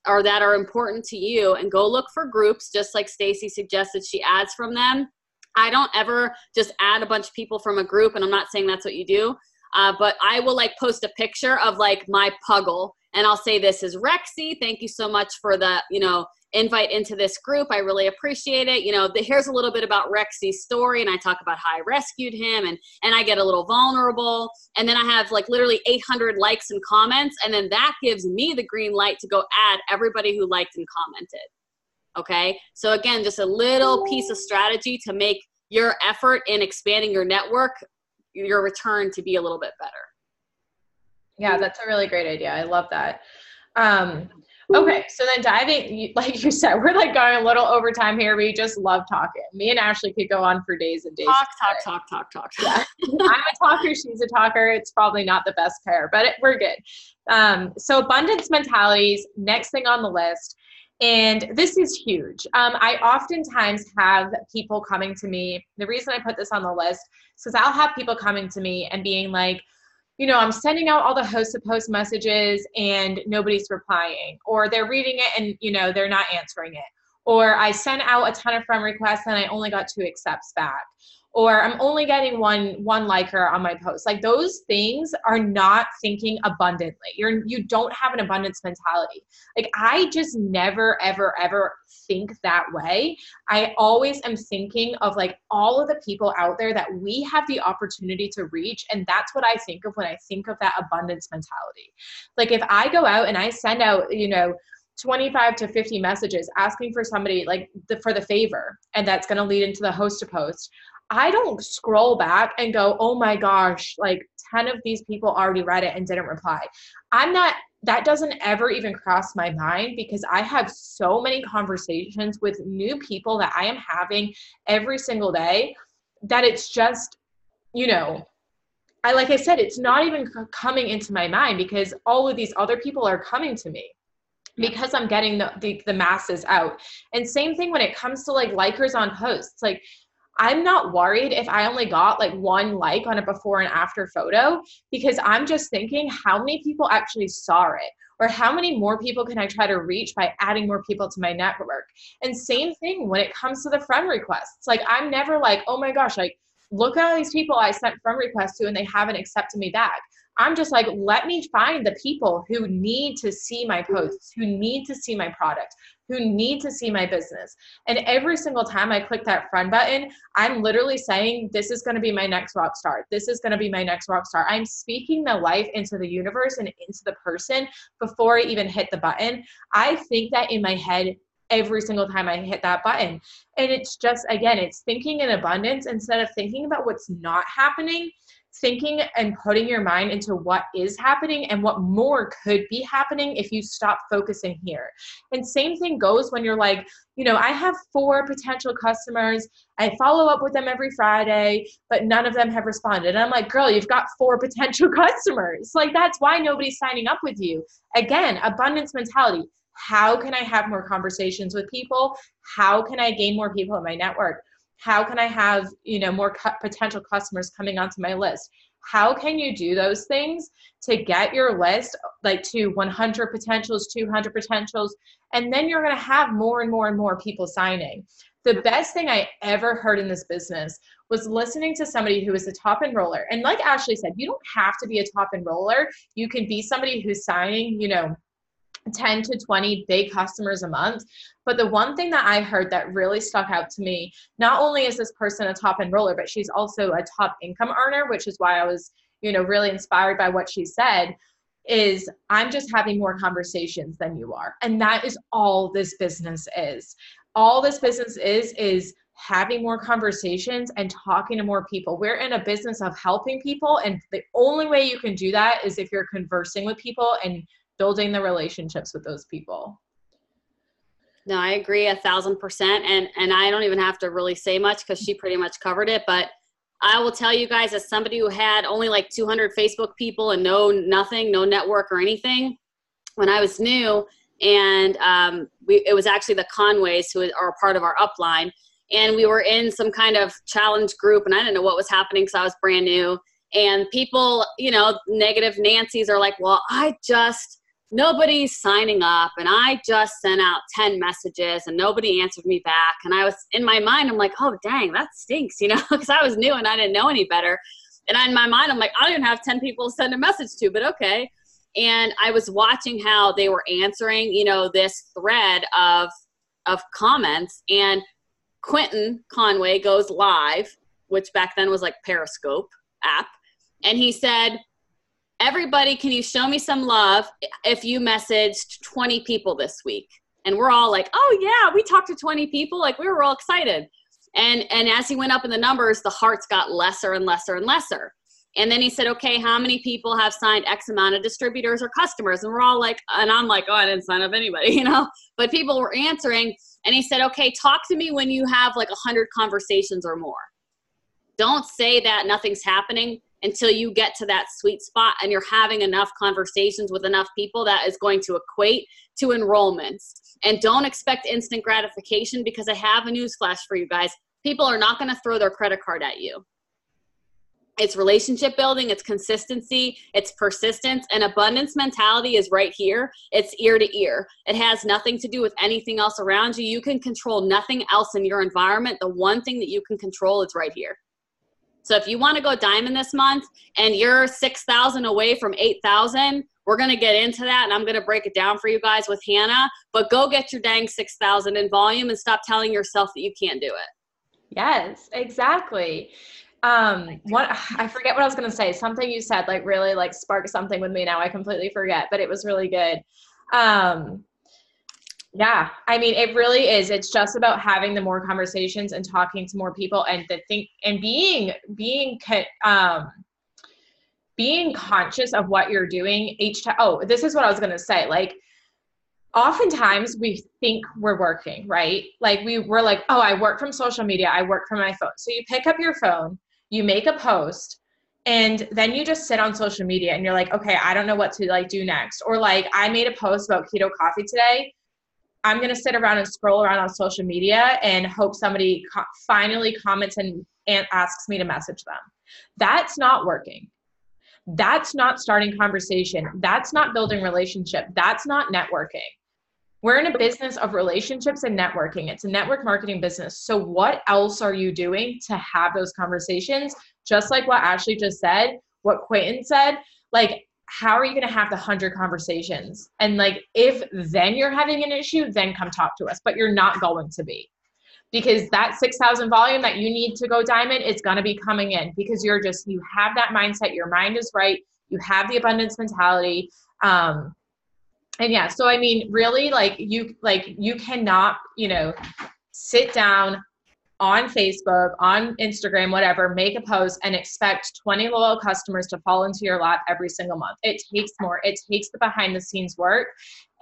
or that are important to you, and go look for groups, just like Stacy suggested she adds from them. I don't ever just add a bunch of people from a group, and I'm not saying that's what you do, but I will like post a picture of like my puggle, and I'll say, this is Rexy. Thank you so much for the, you know, invite into this group. I really appreciate it. You know, here's a little bit about Rexy's story, and I talk about how I rescued him, and I get a little vulnerable, and then I have like literally 800 likes and comments, and then that gives me the green light to go add everybody who liked and commented. Okay, so again, just a little piece of strategy to make your effort in expanding your network, your return to be a little bit better. Yeah, that's a really great idea. I love that. Okay, so then diving, like you said, we're like going a little over time here. We just love talking. Me and Ashley could go on for days and days. Talk. Yeah. I'm a talker. She's a talker. It's probably not the best pair, but we're good. So abundance mentalities, next thing on the list. And this is huge. I oftentimes have people coming to me. The reason I put this on the list is because I'll have people coming to me and being like, you know, I'm sending out all the host to post messages and nobody's replying, or they're reading it and, you know, they're not answering it. Or I sent out a ton of friend requests and I only got 2 accepts back. Or I'm only getting one liker on my post. Like, those things are not thinking abundantly. You don't have an abundance mentality. Like, I just never, ever, ever think that way. I always am thinking of like all of the people out there that we have the opportunity to reach. And that's what I think of when I think of that abundance mentality. Like, if I go out and I send out, you know, 25 to 50 messages asking for somebody like for the favor, and that's going to lead into the host to post, I don't scroll back and go, oh my gosh, like 10 of these people already read it and didn't reply. I'm not that doesn't ever even cross my mind, because I have so many conversations with new people that I am having every single day that it's just, like I said, it's not even coming into my mind, because all of these other people are coming to me because I'm getting the masses out. And same thing when it comes to like likers on posts. Like, I'm not worried if I only got like 1 like on a before and after photo, because I'm just thinking, how many people actually saw it? Or how many more people can I try to reach by adding more people to my network? And same thing when it comes to the friend requests. Like, I'm never like, oh my gosh, like, look at all these people I sent friend requests to and they haven't accepted me back. I'm just like, let me find the people who need to see my posts, who need to see my product, who need to see my business. And every single time I click that friend button, I'm literally saying, this is going to be my next rock star. This is going to be my next rock star. I'm speaking the life into the universe and into the person before I even hit the button. I think that in my head every single time I hit that button. And it's just, again, it's thinking in abundance instead of thinking about what's not happening. Thinking and putting your mind into what is happening and what more could be happening if you stop focusing here. And same thing goes when you're like, I have 4 potential customers. I follow up with them every Friday, but none of them have responded. And I'm like, girl, you've got 4 potential customers. Like, that's why nobody's signing up with you. Again, abundance mentality. How can I have more conversations with people? How can I gain more people in my network? How can I have, more potential customers coming onto my list? How can you do those things to get your list like to 100 potentials, 200 potentials, and then you're going to have more and more and more people signing. The best thing I ever heard in this business was listening to somebody who is a top enroller. And like Ashley said, you don't have to be a top enroller. You can be somebody who's signing, 10 to 20 big customers a month. But the one thing that I heard that really stuck out to me, not only is this person a top enroller, but she's also a top income earner, which is why I was, really inspired by what she said, is I'm just having more conversations than you are. And that is all this business is. All this business is having more conversations and talking to more people. We're in a business of helping people. And the only way you can do that is if you're conversing with people and building the relationships with those people. No, I agree 1,000%. And I don't even have to really say much because she pretty much covered it. But I will tell you guys, as somebody who had only like 200 Facebook people and no network or anything, when I was new, and it was actually the Conways who are part of our upline, and we were in some kind of challenge group, and I didn't know what was happening because I was brand new. And people, negative Nancy's are like, well, nobody's signing up, and I just sent out 10 messages and nobody answered me back. And I was in my mind, I'm like, oh dang, that stinks, because I was new and I didn't know any better. And in my mind, I'm like, I don't even have 10 people to send a message to, but okay. And I was watching how they were answering, this thread of comments, and Quentin Conway goes live, which back then was like Periscope app. And he said, everybody, can you show me some love if you messaged 20 people this week? And we're all like, oh yeah, we talked to 20 people. Like, we were all excited. And as he went up in the numbers, the hearts got lesser and lesser and lesser. And then he said, okay, how many people have signed X amount of distributors or customers? And we're all like, and I'm like, oh, I didn't sign up anybody, but people were answering. And he said, okay, talk to me when you have like 100 conversations or more. Don't say that nothing's happening until you get to that sweet spot and you're having enough conversations with enough people that is going to equate to enrollments. And don't expect instant gratification, because I have a newsflash for you guys. People are not going to throw their credit card at you. It's relationship building, it's consistency, it's persistence, and abundance mentality is right here. It's ear to ear. It has nothing to do with anything else around you. You can control nothing else in your environment. The one thing that you can control is right here. So if you want to go diamond this month and you're 6,000 away from 8,000, we're going to get into that, and I'm going to break it down for you guys with Hannah. But go get your dang 6,000 in volume and stop telling yourself that you can't do it. Yes, exactly. I forget what I was going to say. Something you said like really like sparked something with me. Now I completely forget, but it was really good. Yeah, I mean, it really is. It's just about having the more conversations and talking to more people, and being being conscious of what you're doing each time. Oh, this is what I was going to say. Like, oftentimes we think we're working, right? Like we're like, oh, I work from social media. I work from my phone. So you pick up your phone, you make a post, and then you just sit on social media and you're like, okay, I don't know what to like do next. Or like, I made a post about keto coffee today. I'm going to sit around and scroll around on social media and hope somebody finally comments and asks me to message them. That's not working. That's not starting conversation. That's not building relationship. That's not networking. We're in a business of relationships and networking. It's a network marketing business. So what else are you doing to have those conversations? Just like what Ashley just said, what Quentin said, like, how are you going to have the 100 conversations? And like, if then you're having an issue, then come talk to us, but you're not going to be, because that 6,000 volume that you need to go diamond, it's going to be coming in because you have that mindset. Your mind is right. You have the abundance mentality. And yeah, so I mean, really, you cannot, sit down on Facebook, on Instagram, whatever, make a post and expect 20 loyal customers to fall into your lap every single month. It takes more. It takes the behind the scenes work.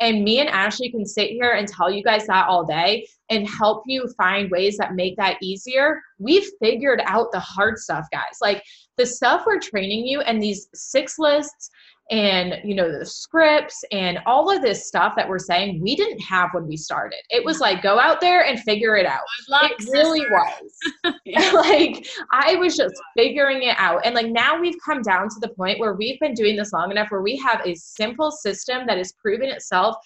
And me and Ashley can sit here and tell you guys that all day and help you find ways that make that easier. We've figured out the hard stuff, guys. Like the stuff we're training you and these 6 lists and, the scripts and all of this stuff that we're saying, we didn't have when we started. It was like, go out there and figure it out. It really was. Like, I was just figuring it out. And like, now we've come down to the point where we've been doing this long enough where we have a simple system that has proven itself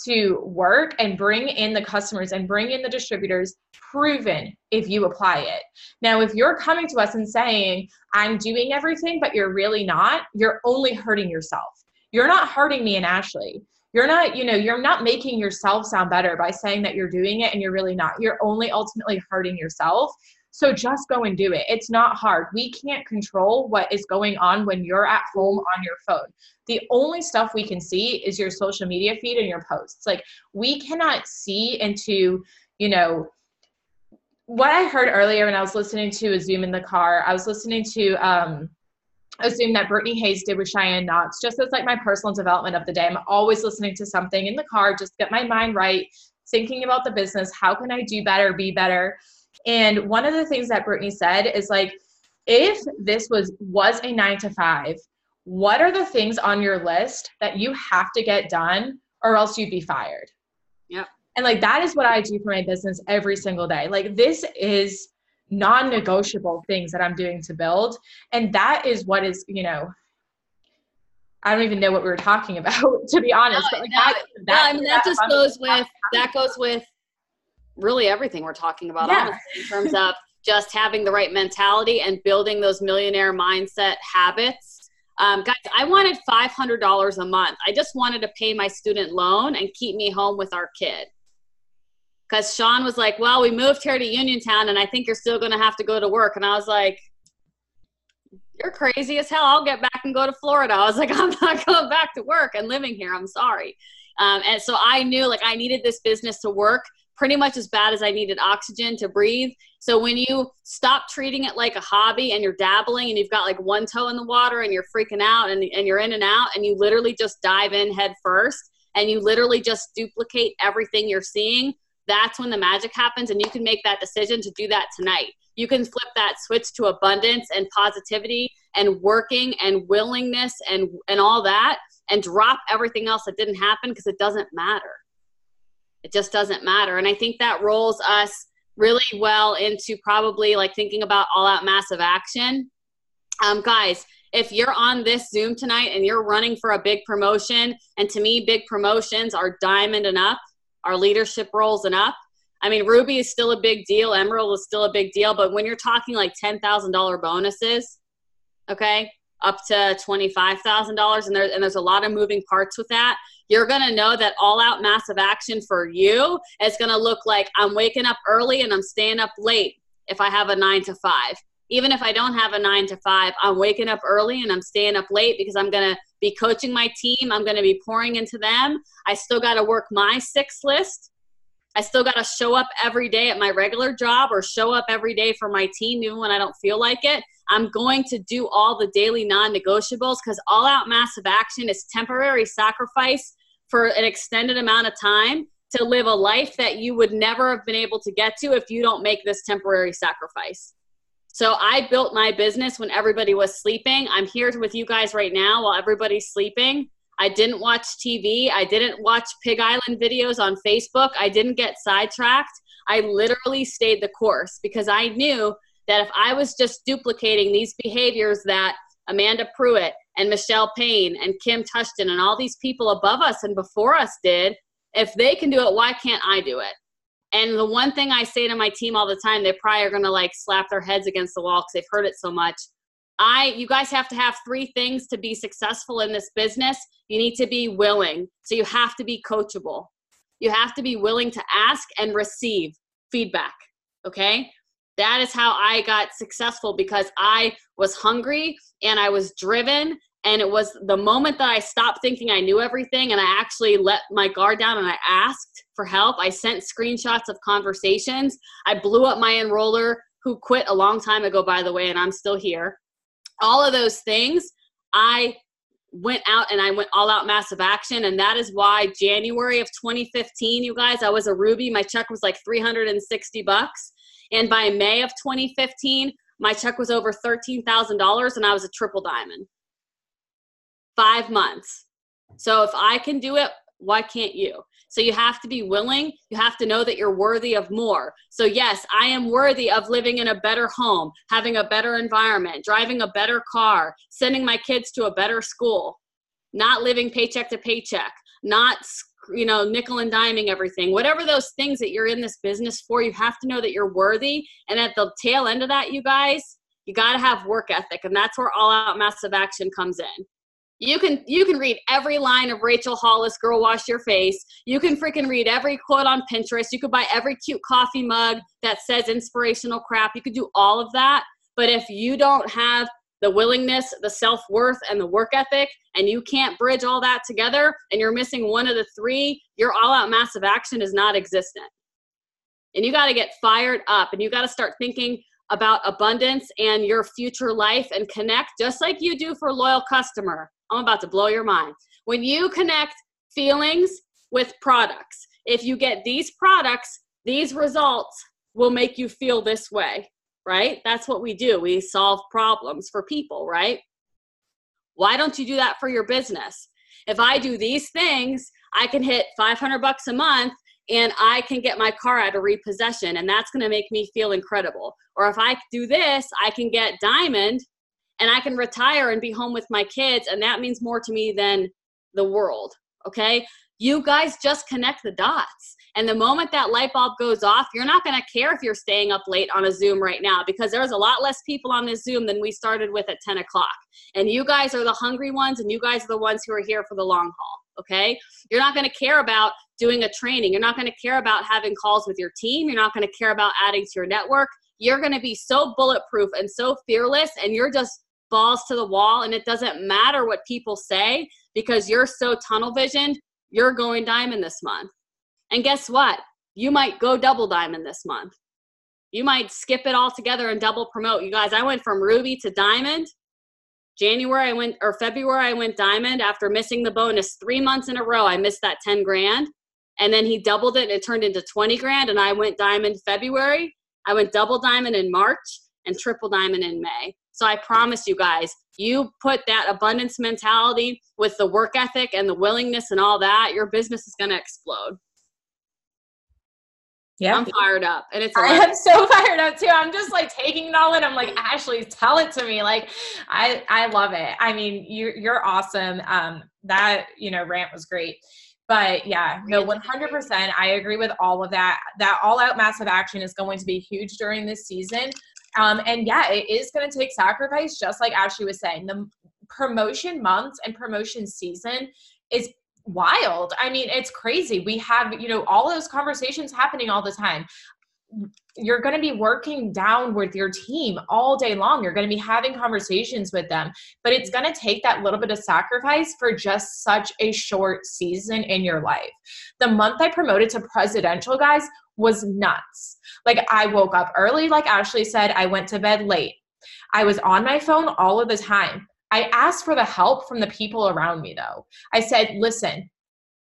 to work and bring in the customers and bring in the distributors, proven if you apply it. Now, if you're coming to us and saying, I'm doing everything, but you're really not, you're only hurting yourself. You're not hurting me and Ashley. You're not, you're not making yourself sound better by saying that you're doing it and you're really not. You're only ultimately hurting yourself. So just go and do it. It's not hard. We can't control what is going on when you're at home on your phone. The only stuff we can see is your social media feed and your posts. Like, we cannot see into, what I heard earlier when I was listening to a Zoom in the car. I was listening to a Zoom that Brittany Hayes did with Cheyenne Knox, just as like my personal development of the day. I'm always listening to something in the car, just get my mind right, thinking about the business. How can I do better, be better? And one of the things that Brittany said is like, if this was a 9-to-5, what are the things on your list that you have to get done or else you'd be fired? Yep. And like, that is what I do for my business every single day. Like, this is non-negotiable things that I'm doing to build. And that is what is, I don't even know what we were talking about, to be honest. But like that goes with really everything we're talking about, honestly, in terms of just having the right mentality and building those millionaire mindset habits. Guys, I wanted $500 a month. I just wanted to pay my student loan and keep me home with our kid. Because Sean was like, well, we moved here to Uniontown and I think you're still going to have to go to work. And I was like, you're crazy as hell. I'll get back and go to Florida. I was like, I'm not going back to work and living here. I'm sorry. And so I knew like I needed this business to work pretty much as bad as I needed oxygen to breathe. So when you stop treating it like a hobby and you're dabbling and you've got like one toe in the water and you're freaking out and you're in and out and you literally just dive in head first and you literally just duplicate everything you're seeing, that's when the magic happens. And you can make that decision to do that tonight. You can flip that switch to abundance and positivity and working and willingness and all that, and drop everything else that didn't happen, because it doesn't matter. It just doesn't matter. And I think that rolls us really well into probably like thinking about all out massive action. Guys, if you're on this Zoom tonight and you're running for a big promotion, and to me, big promotions are diamond and up, our leadership roles and up. I mean, Ruby is still a big deal. Emerald is still a big deal. But when you're talking like $10,000 bonuses, okay, up to $25,000, and there's a lot of moving parts with that, you're going to know that all out massive action for you is going to look like I'm waking up early and I'm staying up late if I have a 9-to-5. Even if I don't have a 9-to-5, I'm waking up early and I'm staying up late because I'm going to be coaching my team. I'm going to be pouring into them. I still got to work my 6 list. I still got to show up every day at my regular job or show up every day for my team, even when I don't feel like it. I'm going to do all the daily non-negotiables, because all out massive action is temporary sacrifice for an extended amount of time to live a life that you would never have been able to get to if you don't make this temporary sacrifice. So I built my business when everybody was sleeping. I'm here with you guys right now while everybody's sleeping. I didn't watch TV. I didn't watch Pig Island videos on Facebook. I didn't get sidetracked. I literally stayed the course, because I knew that if I was just duplicating these behaviors that Amanda Pruitt and Michelle Payne and Kim Tushton and all these people above us and before us did, if they can do it, why can't I do it? And the one thing I say to my team all the time, they probably are going to like slap their heads against the wall because they've heard it so much. You guys have to have 3 things to be successful in this business. You need to be willing. So you have to be coachable. You have to be willing to ask and receive feedback. Okay? That is how I got successful, because I was hungry and I was driven. And it was the moment that I stopped thinking I knew everything and I actually let my guard down and I asked for help. I sent screenshots of conversations. I blew up my enroller, who quit a long time ago, by the way, and I'm still here. All of those things, I went out and I went all out massive action. And that is why January of 2015, you guys, I was a Ruby. My check was like $360. And by May of 2015, my check was over $13,000 and I was a triple diamond. 5 months. So if I can do it, why can't you? So you have to be willing. You have to know that you're worthy of more. So yes, I am worthy of living in a better home, having a better environment, driving a better car, sending my kids to a better school, not living paycheck to paycheck, not, nickel and diming everything. Whatever those things that you're in this business for, you have to know that you're worthy. And at the tail end of that, you guys, you got to have work ethic. And that's where all out massive action comes in. You can read every line of Rachel Hollis, Girl Wash Your Face. You can freaking read every quote on Pinterest. You could buy every cute coffee mug that says inspirational crap. You could do all of that. But if you don't have the willingness, the self-worth, and the work ethic, and you can't bridge all that together, and you're missing one of the 3, your all-out massive action is not existent. And you got to get fired up, and you got to start thinking about abundance and your future life and connect just like you do for Loyal Customer. I'm about to blow your mind. When you connect feelings with products, if you get these products, these results will make you feel this way, right? That's what we do. We solve problems for people, right? Why don't you do that for your business? If I do these things, I can hit $500 a month and I can get my car out of repossession, and that's going to make me feel incredible. Or if I do this, I can get diamond and I can retire and be home with my kids, and that means more to me than the world, okay? You guys just connect the dots. And the moment that light bulb goes off, you're not going to care if you're staying up late on a Zoom right now, because there's a lot less people on this Zoom than we started with at 10 o'clock. And you guys are the hungry ones, and you guys are the ones who are here for the long haul, okay? You're not going to care about doing a training. You're not going to care about having calls with your team. You're not going to care about adding to your network. You're going to be so bulletproof and so fearless, and you're just balls to the wall, and it doesn't matter what people say, because you're so tunnel visioned. You're going diamond this month. And guess what? You might go double diamond this month. You might skip it all together and double promote. You guys, I went from Ruby to diamond. February I went diamond after missing the bonus 3 months in a row. I missed that 10 grand. And then he doubled it and it turned into 20 grand. And I went diamond February. I went double diamond in March and triple diamond in May. So I promise you guys, you put that abundance mentality with the work ethic and the willingness and all that, your business is going to explode. Yeah, I'm fired up, and I am so fired up too. I'm just like taking it all in. I'm like, Ashley, tell it to me. Like, I love it. I mean, you're awesome. That rant was great. But yeah, no, 100%. I agree with all of that. That all out massive action is going to be huge during this season. And yeah, it is going to take sacrifice, just like Ashley was saying. The promotion months and promotion season is wild. I mean, it's crazy. We have, all those conversations happening all the time. you're going to be working down with your team all day long. You're going to be having conversations with them, but it's going to take that little bit of sacrifice for just such a short season in your life. The month I promoted to presidential, guys, was nuts. Like, I woke up early, like Ashley said, I went to bed late. I was on my phone all of the time. I asked for the help from the people around me though. I said, listen,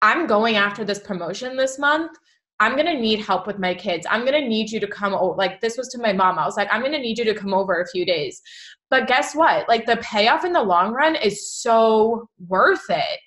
I'm going after this promotion this month. I'm going to need help with my kids. I'm going to need you to come over. Like, this was to my mom. I was like, I'm going to need you to come over a few days. But guess what? Like, the payoff in the long run is so worth it.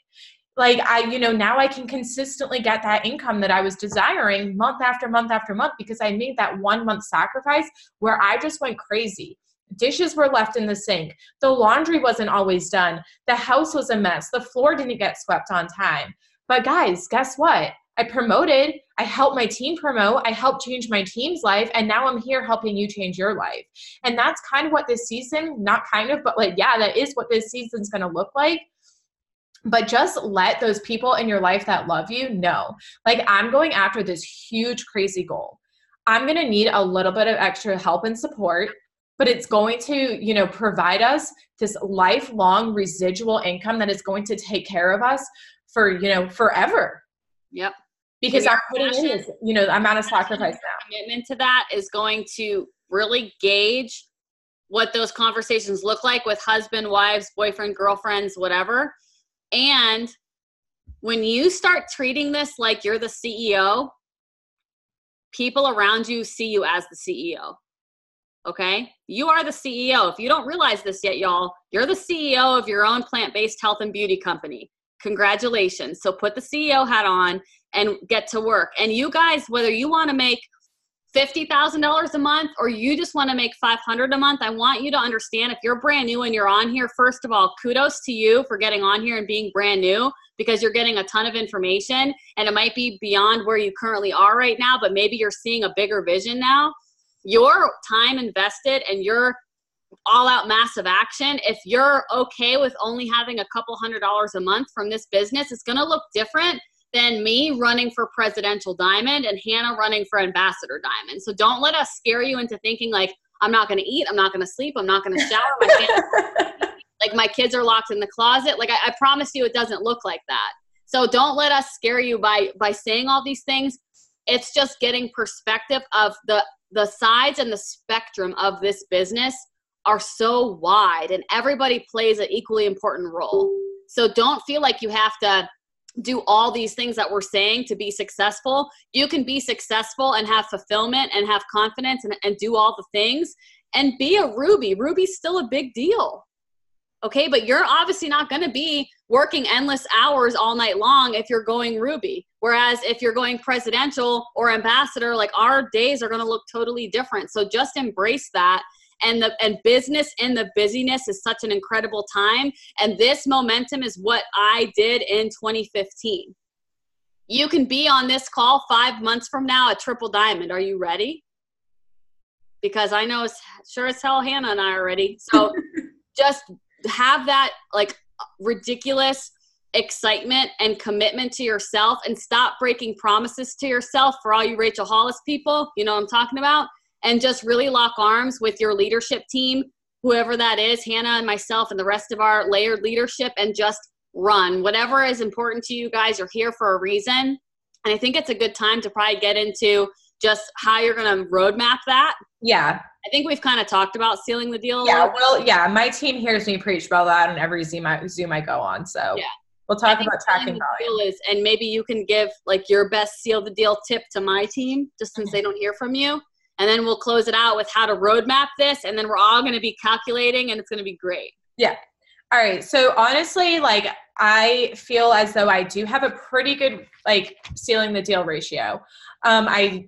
Like, now I can consistently get that income that I was desiring month after month after month because I made that 1 month sacrifice where I just went crazy. Dishes were left in the sink. The laundry wasn't always done. The house was a mess. The floor didn't get swept on time. But guys, guess what? I promoted, I helped my team promote, I helped change my team's life, and now I'm here helping you change your life. And that's kind of what this season, not kind of, but like, yeah, that is what this season's going to look like. But just let those people in your life that love you know, like, I'm going after this huge, crazy goal. I'm going to need a little bit of extra help and support, but it's going to, provide us this lifelong residual income that is going to take care of us for, forever. Yep. Because I'm putting in this, amount of sacrifice now. Commitment to that is going to really gauge what those conversations look like with husband, wives, boyfriend, girlfriends, whatever. And when you start treating this like you're the CEO, people around you see you as the CEO. Okay? You are the CEO. If you don't realize this yet, y'all, you're the CEO of your own plant-based health and beauty company. Congratulations. So put the CEO hat on and get to work. And you guys, whether you want to make $50,000 a month or you just want to make $500 a month, I want you to understand, if you're brand new and you're on here, first of all, kudos to you for getting on here and being brand new, because you're getting a ton of information and it might be beyond where you currently are right now, but maybe you're seeing a bigger vision now. Your time invested and your all-out massive action, if you're okay with only having a couple $100s a month from this business, it's going to look different than me running for Presidential Diamond and Hannah running for Ambassador Diamond. So don't let us scare you into thinking like, I'm not going to eat, I'm not going to sleep, I'm not going to shower, like my kids are locked in the closet. Like I promise you it doesn't look like that. So don't let us scare you by saying all these things. It's just getting perspective of the sides and the spectrum of this business are so wide and everybody plays an equally important role. So don't feel like you have to do all these things that we're saying to be successful. You can be successful and have fulfillment and have confidence and do all the things and be a Ruby. Ruby's still a big deal. Okay, but you're obviously not going to be working endless hours all night long if you're going Ruby. Whereas if you're going presidential or ambassador, like our days are going to look totally different. So just embrace that. And business in the busyness is such an incredible time. And this momentum is what I did in 2015. You can be on this call 5 months from now at Triple Diamond. Are you ready? Because I know it's sure as hell Hannah and I are ready. So just have that like ridiculous excitement and commitment to yourself and stop breaking promises to yourself. For all you Rachel Hollis people, you know what I'm talking about. And just really lock arms with your leadership team, whoever that is, Hannah and myself and the rest of our layered leadership, and just run. Whatever is important to you guys, you're here for a reason. And I think it's a good time to probably get into just how you're going to roadmap that. Yeah. I think we've kind of talked about sealing the deal. Yeah, well, yeah, my team hears me preach about that on every Zoom I go on. So yeah. We'll talk about tracking volume. And maybe you can give like your best seal the deal tip to my team, just since they don't hear from you. And then we'll close it out with how to roadmap this. And then we're all going to be calculating and it's going to be great. Yeah. All right. So honestly, like I feel as though I do have a pretty good, like sealing the deal ratio. I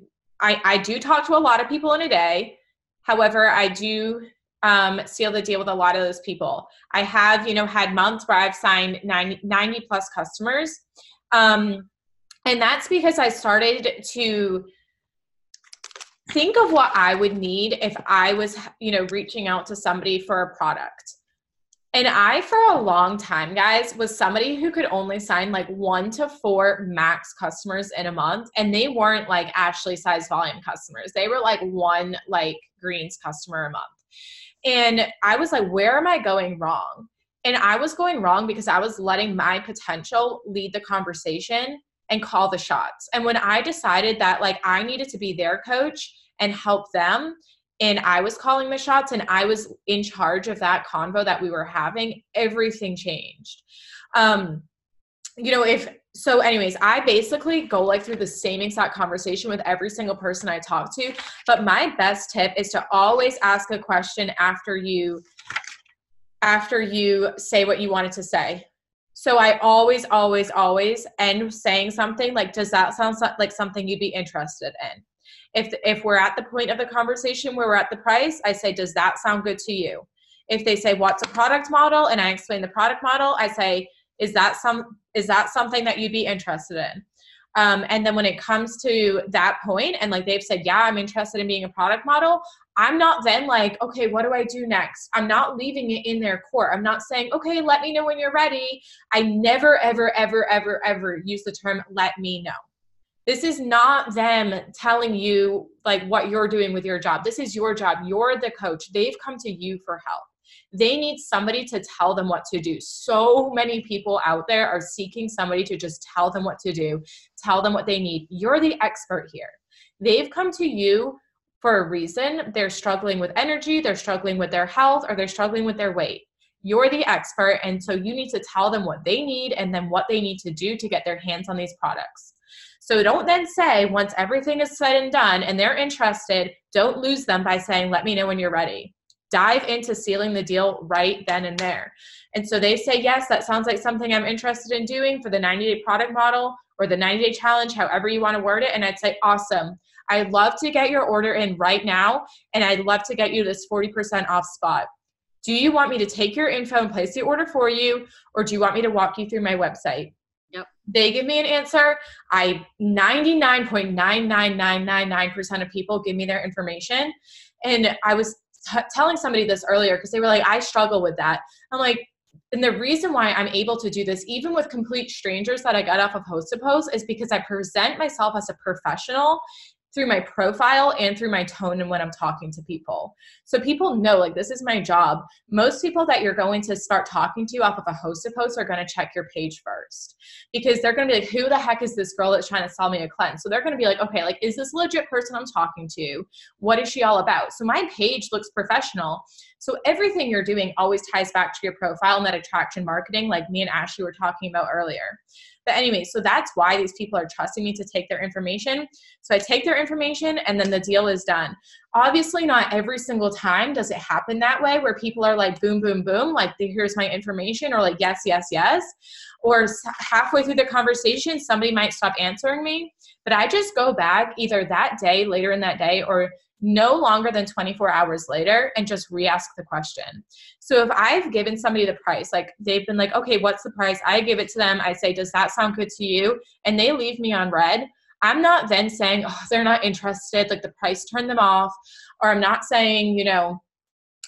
do talk to a lot of people in a day. However, I do seal the deal with a lot of those people. I have, had months where I've signed 90 plus customers. And that's because I started to think of what I would need if I was, reaching out to somebody for a product. And I, for a long time, guys, was somebody who could only sign like 1 to 4 max customers in a month. And they weren't like Ashley size volume customers. They were like 1 like greens customer a month. And I was like, where am I going wrong? And I was going wrong because I was letting my potential lead the conversation and call the shots. And when I decided that like I needed to be their coach and help them, and I was calling the shots and I was in charge of that convo that we were having, everything changed. So anyways, I basically go like through the same exact conversation with every single person I talk to. But my best tip is to always ask a question after you say what you wanted to say. So I always end saying something like, does that sound like something you'd be interested in? If we're at the point of the conversation where we're at the price, I say, does that sound good to you? If they say, what's a product model? And I explain the product model, I say, is that something that you'd be interested in? And then when it comes to that point and like they've said, yeah, I'm interested in being a product model, I'm not then like, okay, what do I do next? I'm not leaving it in their court. I'm not saying, okay, let me know when you're ready. I never, ever, ever, ever, ever use the term, let me know. This is not them telling you like what you're doing with your job. This is your job. You're the coach. They've come to you for help. They need somebody to tell them what to do. So many people out there are seeking somebody to just tell them what to do, tell them what they need. You're the expert here. They've come to you for a reason. They're struggling with energy, they're struggling with their health, or they're struggling with their weight. You're the expert, and so you need to tell them what they need and then what they need to do to get their hands on these products. So don't then say, once everything is said and done and they're interested, don't lose them by saying, let me know when you're ready. Dive into sealing the deal right then and there. And so they say, yes, that sounds like something I'm interested in doing for the 90-day product model or the 90-day challenge, however you want to word it. And I'd say, awesome. I'd love to get your order in right now. And I'd love to get you this 40% off spot. Do you want me to take your info and place the order for you? Or do you want me to walk you through my website? Yep. They give me an answer. 99.99999% of people give me their information. And I was telling somebody this earlier because they were like, I struggle with that. I'm like, and the reason why I'm able to do this, even with complete strangers that I got off of Hostapose, is because I present myself as a professional through my profile and through my tone and when I'm talking to people. So people know, like, this is my job. Most people that you're going to start talking to off of a Hostapose are going to check your page first because they're going to be like, who the heck is this girl that's trying to sell me a cleanse? So they're going to be like, okay, like, is this a legit person I'm talking to? What is she all about? So my page looks professional. So everything you're doing always ties back to your profile and that attraction marketing, like me and Ashley were talking about earlier. But anyway, so that's why these people are trusting me to take their information. So I take their information and then the deal is done. Obviously, not every single time does it happen that way where people are like, boom, boom, boom, like, here's my information, or like, yes, yes, yes. Or halfway through the conversation, somebody might stop answering me. But I just go back either that day, later in that day, or no longer than 24 hours later and just re-ask the question. So if I've given somebody the price, like they've been like, okay, what's the price? I give it to them. I say, does that sound good to you? And they leave me on red. I'm not then saying, oh, they're not interested, like the price turned them off. Or I'm not saying, you know,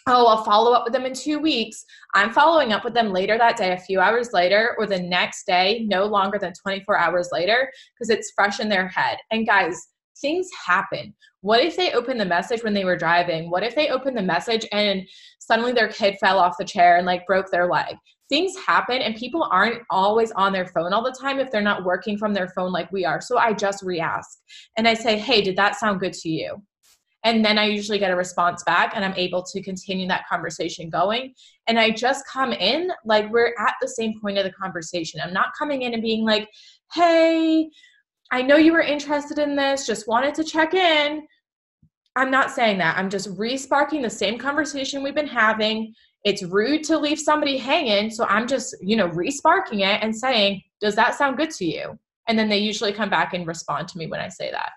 oh, I'll follow up with them in 2 weeks. I'm following up with them later that day, a few hours later, or the next day, no longer than 24 hours later, because it's fresh in their head. And guys, things happen. What if they opened the message when they were driving? What if they opened the message and suddenly their kid fell off the chair and like broke their leg? Things happen, and people aren't always on their phone all the time if they're not working from their phone like we are. So I just re-ask and I say, hey, did that sound good to you? And then I usually get a response back and I'm able to continue that conversation going. And I just come in like we're at the same point of the conversation. I'm not coming in and being like, hey, I know you were interested in this, just wanted to check in. I'm not saying that. I'm just re-sparking the same conversation we've been having. It's rude to leave somebody hanging. So I'm just, re-sparking it and saying, does that sound good to you? And then they usually come back and respond to me when I say that.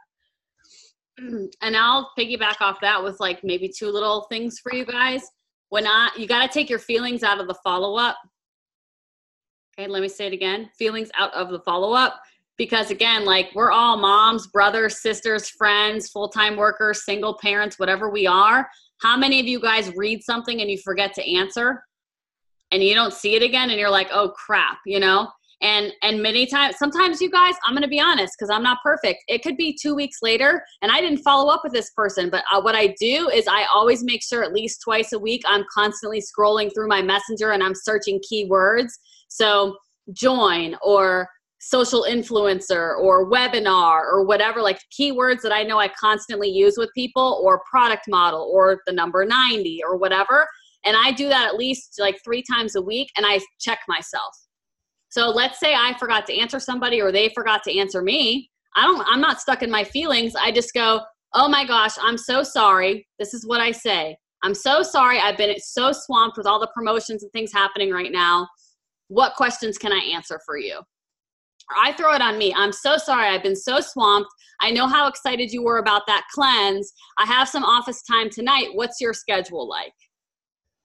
And I'll piggyback off that with like maybe 2 little things for you guys. You got to take your feelings out of the follow-up. Okay, let me say it again. Feelings out of the follow-up. Because again, like we're all moms, brothers, sisters, friends, full-time workers, single parents, whatever we are. How many of you guys read something and you forget to answer? and you don't see it again and you're like, oh crap, you know? And many times, sometimes you guys, I'm going to be honest, because I'm not perfect. It could be 2 weeks later and I didn't follow up with this person. But what I do is I always make sure at least twice a week, I'm constantly scrolling through my messenger and I'm searching keywords. So join or social influencer or webinar or whatever, like keywords that I know I constantly use with people, or product model or the number 90 or whatever. And I do that at least like 3 times a week and I check myself. So let's say I forgot to answer somebody or they forgot to answer me. I'm not stuck in my feelings. I just go, oh my gosh, I'm so sorry. This is what I say. I'm so sorry. I've been so swamped with all the promotions and things happening right now. What questions can I answer for you? Or I throw it on me. I'm so sorry. I've been so swamped. I know how excited you were about that cleanse. I have some office time tonight. What's your schedule like?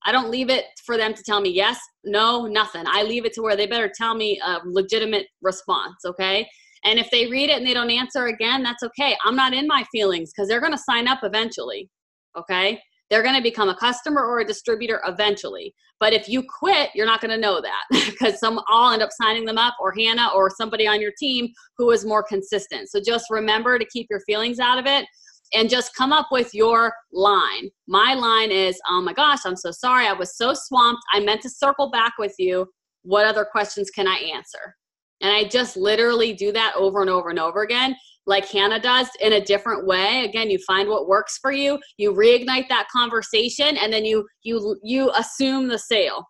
I don't leave it for them to tell me yes, no, nothing. I leave it to where they better tell me a legitimate response, okay? And if they read it and they don't answer again, that's okay. I'm not in my feelings because they're going to sign up eventually, okay? They're going to become a customer or a distributor eventually. But if you quit, you're not going to know that because I'll end up signing them up, or Hannah or somebody on your team who is more consistent. So just remember to keep your feelings out of it. And just come up with your line. My line is, oh my gosh, I'm so sorry. I was so swamped. I meant to circle back with you. What other questions can I answer? And I just literally do that over and over and over again, like Hannah does, in a different way. Again, you find what works for you. You reignite that conversation, and then you assume the sale.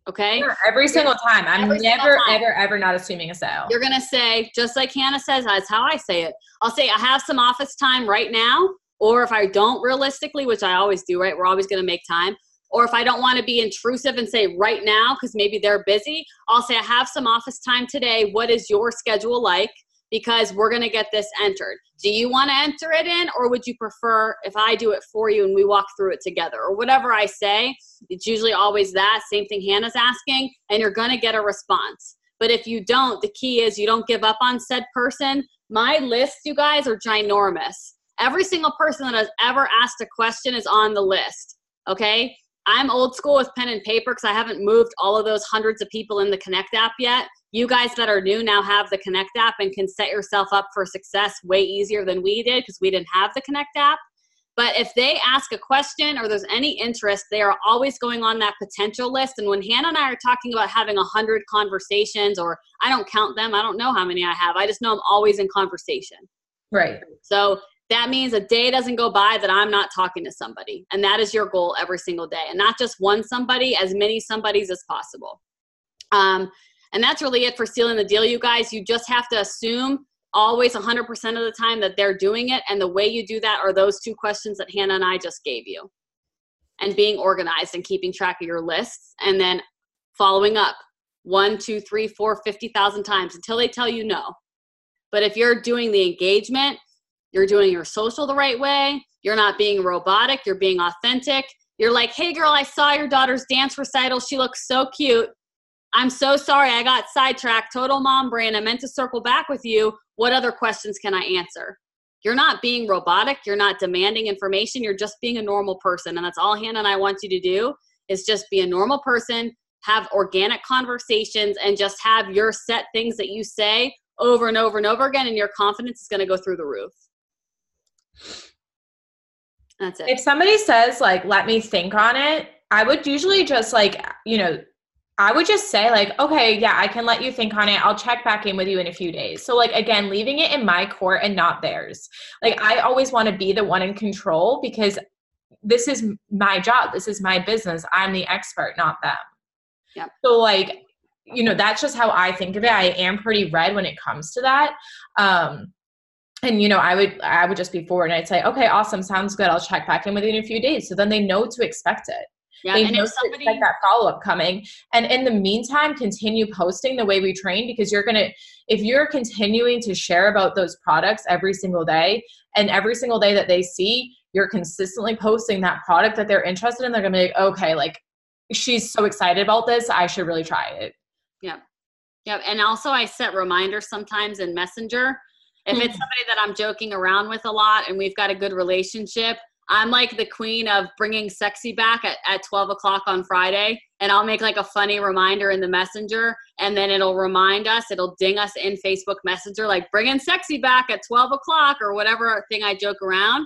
Okay? Sure, every single time. I'm never, ever not assuming a sale. You're going to say, just like Hannah says, that's how I say it. I'll say, I have some office time right now. Or if I don't realistically, which I always do, right? We're always going to make time. Or if I don't want to be intrusive and say right now, because maybe they're busy, I'll say, I have some office time today. What is your schedule like? Because we're going to get this entered. Do you want to enter it in, or would you prefer if I do it for you and we walk through it together? Or whatever I say, it's usually always that. Same thing Hannah's asking, and you're going to get a response. But if you don't, the key is you don't give up on said person. My lists, you guys, are ginormous. Every single person that has ever asked a question is on the list, okay? I'm old school with pen and paper because I haven't moved all of those hundreds of people in the Connect app yet. You guys that are new now have the Connect app and can set yourself up for success way easier than we did because we didn't have the Connect app. But if they ask a question or there's any interest, they are always going on that potential list. And when Hannah and I are talking about having 100 conversations, or I don't count them, I don't know how many I have. I just know I'm always in conversation. Right. So that means a day doesn't go by that I'm not talking to somebody. And that is your goal every single day. And not just one somebody, as many somebodies as possible. And that's really it for sealing the deal, you guys. You just have to assume always 100% of the time that they're doing it. And the way you do that are those 2 questions that Hannah and I just gave you. And being organized and keeping track of your lists. And then following up 1, 2, 3, 4, 50,000 times until they tell you no. But if you're doing the engagement, you're doing your social the right way. You're not being robotic. You're being authentic. You're like, hey girl, I saw your daughter's dance recital. She looks so cute. I'm so sorry. I got sidetracked. Total mom brain. I meant to circle back with you. What other questions can I answer? You're not being robotic. You're not demanding information. You're just being a normal person. And that's all Hannah and I want you to do, is just be a normal person, have organic conversations, and just have your set things that you say over and over and over again. And your confidence is going to go through the roof. That's it. If somebody says like, let me think on it, I would usually just like, I would just say like, okay, yeah, I can let you think on it. I'll check back in with you in a few days. So like, again, leaving it in my court and not theirs. Like, I always want to be the one in control because this is my job. This is my business. I'm the expert, not them. Yeah. So like, that's just how I think of it. I am pretty red when it comes to that. And, I would just be forward and I'd say, okay, awesome. Sounds good. I'll check back in with you in a few days. So then they know to expect it. Yeah, they and know if somebody to expect that follow-up coming. And in the meantime, continue posting the way we train, because if you're continuing to share about those products every single day, and every single day that they see, you're consistently posting that product that they're interested in, they're going to be like, okay, like she's so excited about this, I should really try it. Yeah. Yeah. And also I set reminders sometimes in Messenger. If it's somebody that I'm joking around with a lot and we've got a good relationship, I'm like the queen of bringing sexy back at 12 o'clock on Friday. And I'll make like a funny reminder in the messenger. And then it'll remind us, it'll ding us in Facebook Messenger, like bringing sexy back at 12 o'clock or whatever thing I joke around.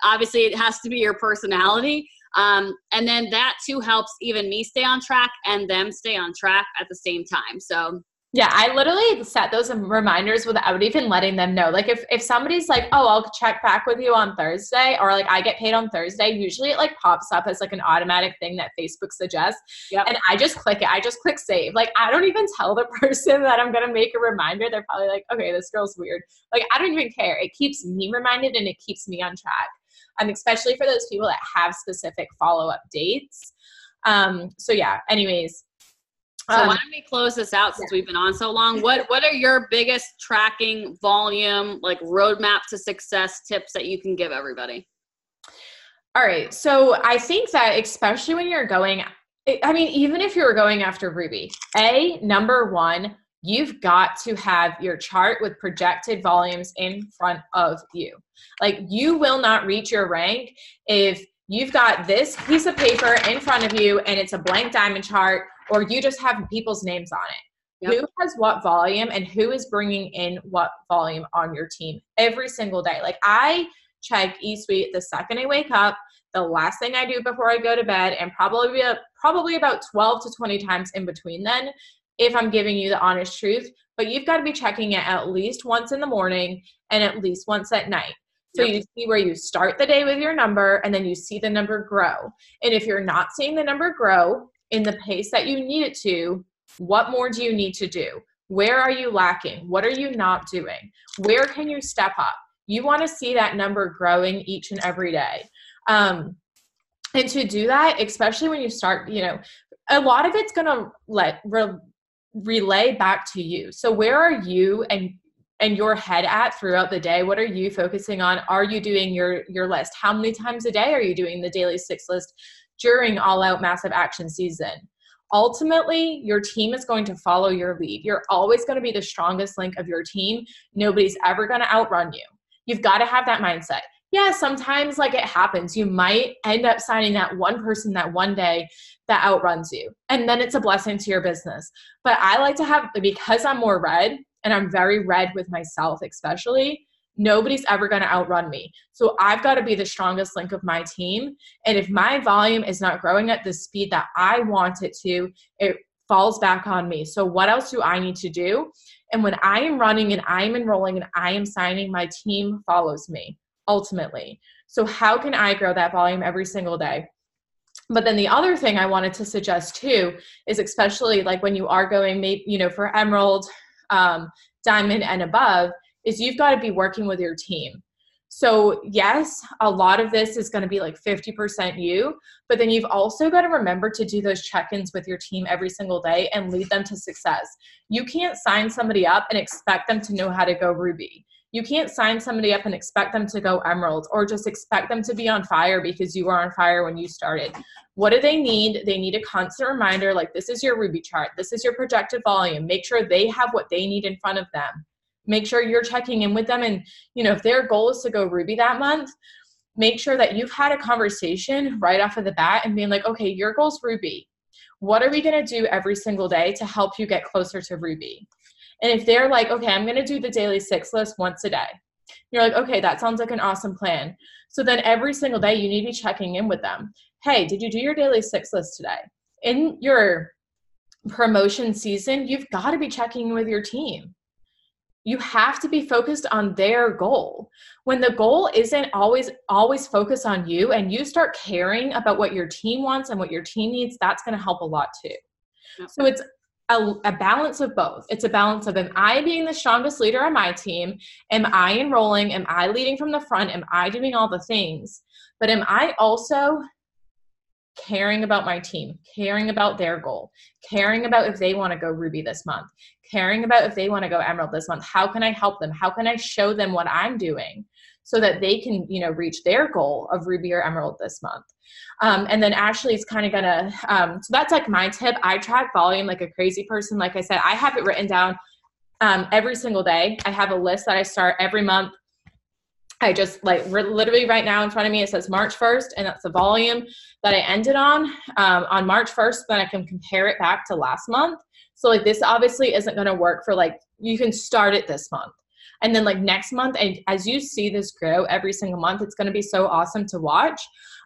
Obviously, it has to be your personality. And then that too helps even me stay on track and them stay on track at the same time. So yeah, I literally set those reminders without even letting them know. Like if somebody's like, oh, I'll check back with you on Thursday, or like I get paid on Thursday, usually it like pops up as like an automatic thing that Facebook suggests. Yep. And I just click it. I just click save. Like I don't even tell the person that I'm going to make a reminder. They're probably like, okay, this girl's weird. Like I don't even care. It keeps me reminded and it keeps me on track. Especially for those people that have specific follow-up dates. So yeah, anyways. So why don't we close this out since we've been on so long? What are your biggest tracking volume, like roadmap to success tips that you can give everybody? All right. So I think that especially when you're going, I mean, even if you're going after Ruby, number one, you've got to have your chart with projected volumes in front of you. Like you will not reach your rank if you've got this piece of paper in front of you and it's a blank diamond chart, or you just have people's names on it. Yep. Who has what volume and who is bringing in what volume on your team every single day? Like I check eSuite the second I wake up, the last thing I do before I go to bed, and probably about 12 to 20 times in between then, if I'm giving you the honest truth. But you've got to be checking it at least once in the morning and at least once at night. So you see where you start the day with your number and then you see the number grow. And if you're not seeing the number grow in the pace that you need it to, what more do you need to do? Where are you lacking? What are you not doing? Where can you step up? You want to see that number growing each and every day. And to do that, especially when you start, a lot of it's going to relay back to you. So where are you and your head at throughout the day? What are you focusing on? Are you doing your list? How many times a day are you doing the daily 6 list during all out massive action season? Ultimately, your team is going to follow your lead. You're always going to be the strongest link of your team. Nobody's ever going to outrun you. You've got to have that mindset. Yeah, sometimes like it happens. You might end up signing that one person that one day that outruns you. And then it's a blessing to your business. But I like to have, because I'm more red, and I'm very red with myself especially, nobody's ever going to outrun me. So I've got to be the strongest link of my team. And if my volume is not growing at the speed that I want it to, it falls back on me. So what else do I need to do? And when I am running and I am enrolling and I am signing, my team follows me ultimately. So how can I grow that volume every single day? But then the other thing I wanted to suggest too is, especially like when you are going, for Emerald, Diamond and above, is you've got to be working with your team. So yes, a lot of this is going to be like 50% you, but then you've also got to remember to do those check-ins with your team every single day and lead them to success. You can't sign somebody up and expect them to know how to go Ruby. You can't sign somebody up and expect them to go Emerald, or just expect them to be on fire because you were on fire when you started. What do they need? They need a constant reminder, like this is your Ruby chart. This is your projected volume. Make sure they have what they need in front of them. Make sure you're checking in with them. And, if their goal is to go Ruby that month, make sure that you've had a conversation right off of the bat and being like, okay, your goal's Ruby. What are we going to do every single day to help you get closer to Ruby? And if they're like, okay, I'm going to do the daily 6 list once a day. You're like, okay, that sounds like an awesome plan. So then every single day you need to be checking in with them. Hey, did you do your daily 6 list today? In your promotion season, you've got to be checking in with your team. You have to be focused on their goal. When the goal isn't always focused on you, and you start caring about what your team wants and what your team needs, that's going to help a lot too. Yep. So it's a balance of both. It's a balance of, am I being the strongest leader on my team? Am I enrolling? Am I leading from the front? Am I doing all the things? But am I also caring about my team, caring about their goal, caring about if they want to go Ruby this month, caring about if they want to go Emerald this month? How can I help them? How can I show them what I'm doing so that they can, reach their goal of Ruby or Emerald this month? And then Ashley's kind of gonna, so that's like my tip. I track volume like a crazy person. Like I said, I have it written down every single day. I have a list that I start every month. I just like literally right now in front of me, it says March 1st, and that's the volume that I ended on March 1st. Then I can compare it back to last month. So like this obviously isn't going to work for like, you can start it this month. And then like next month, and as you see this grow every single month, it's going to be so awesome to watch.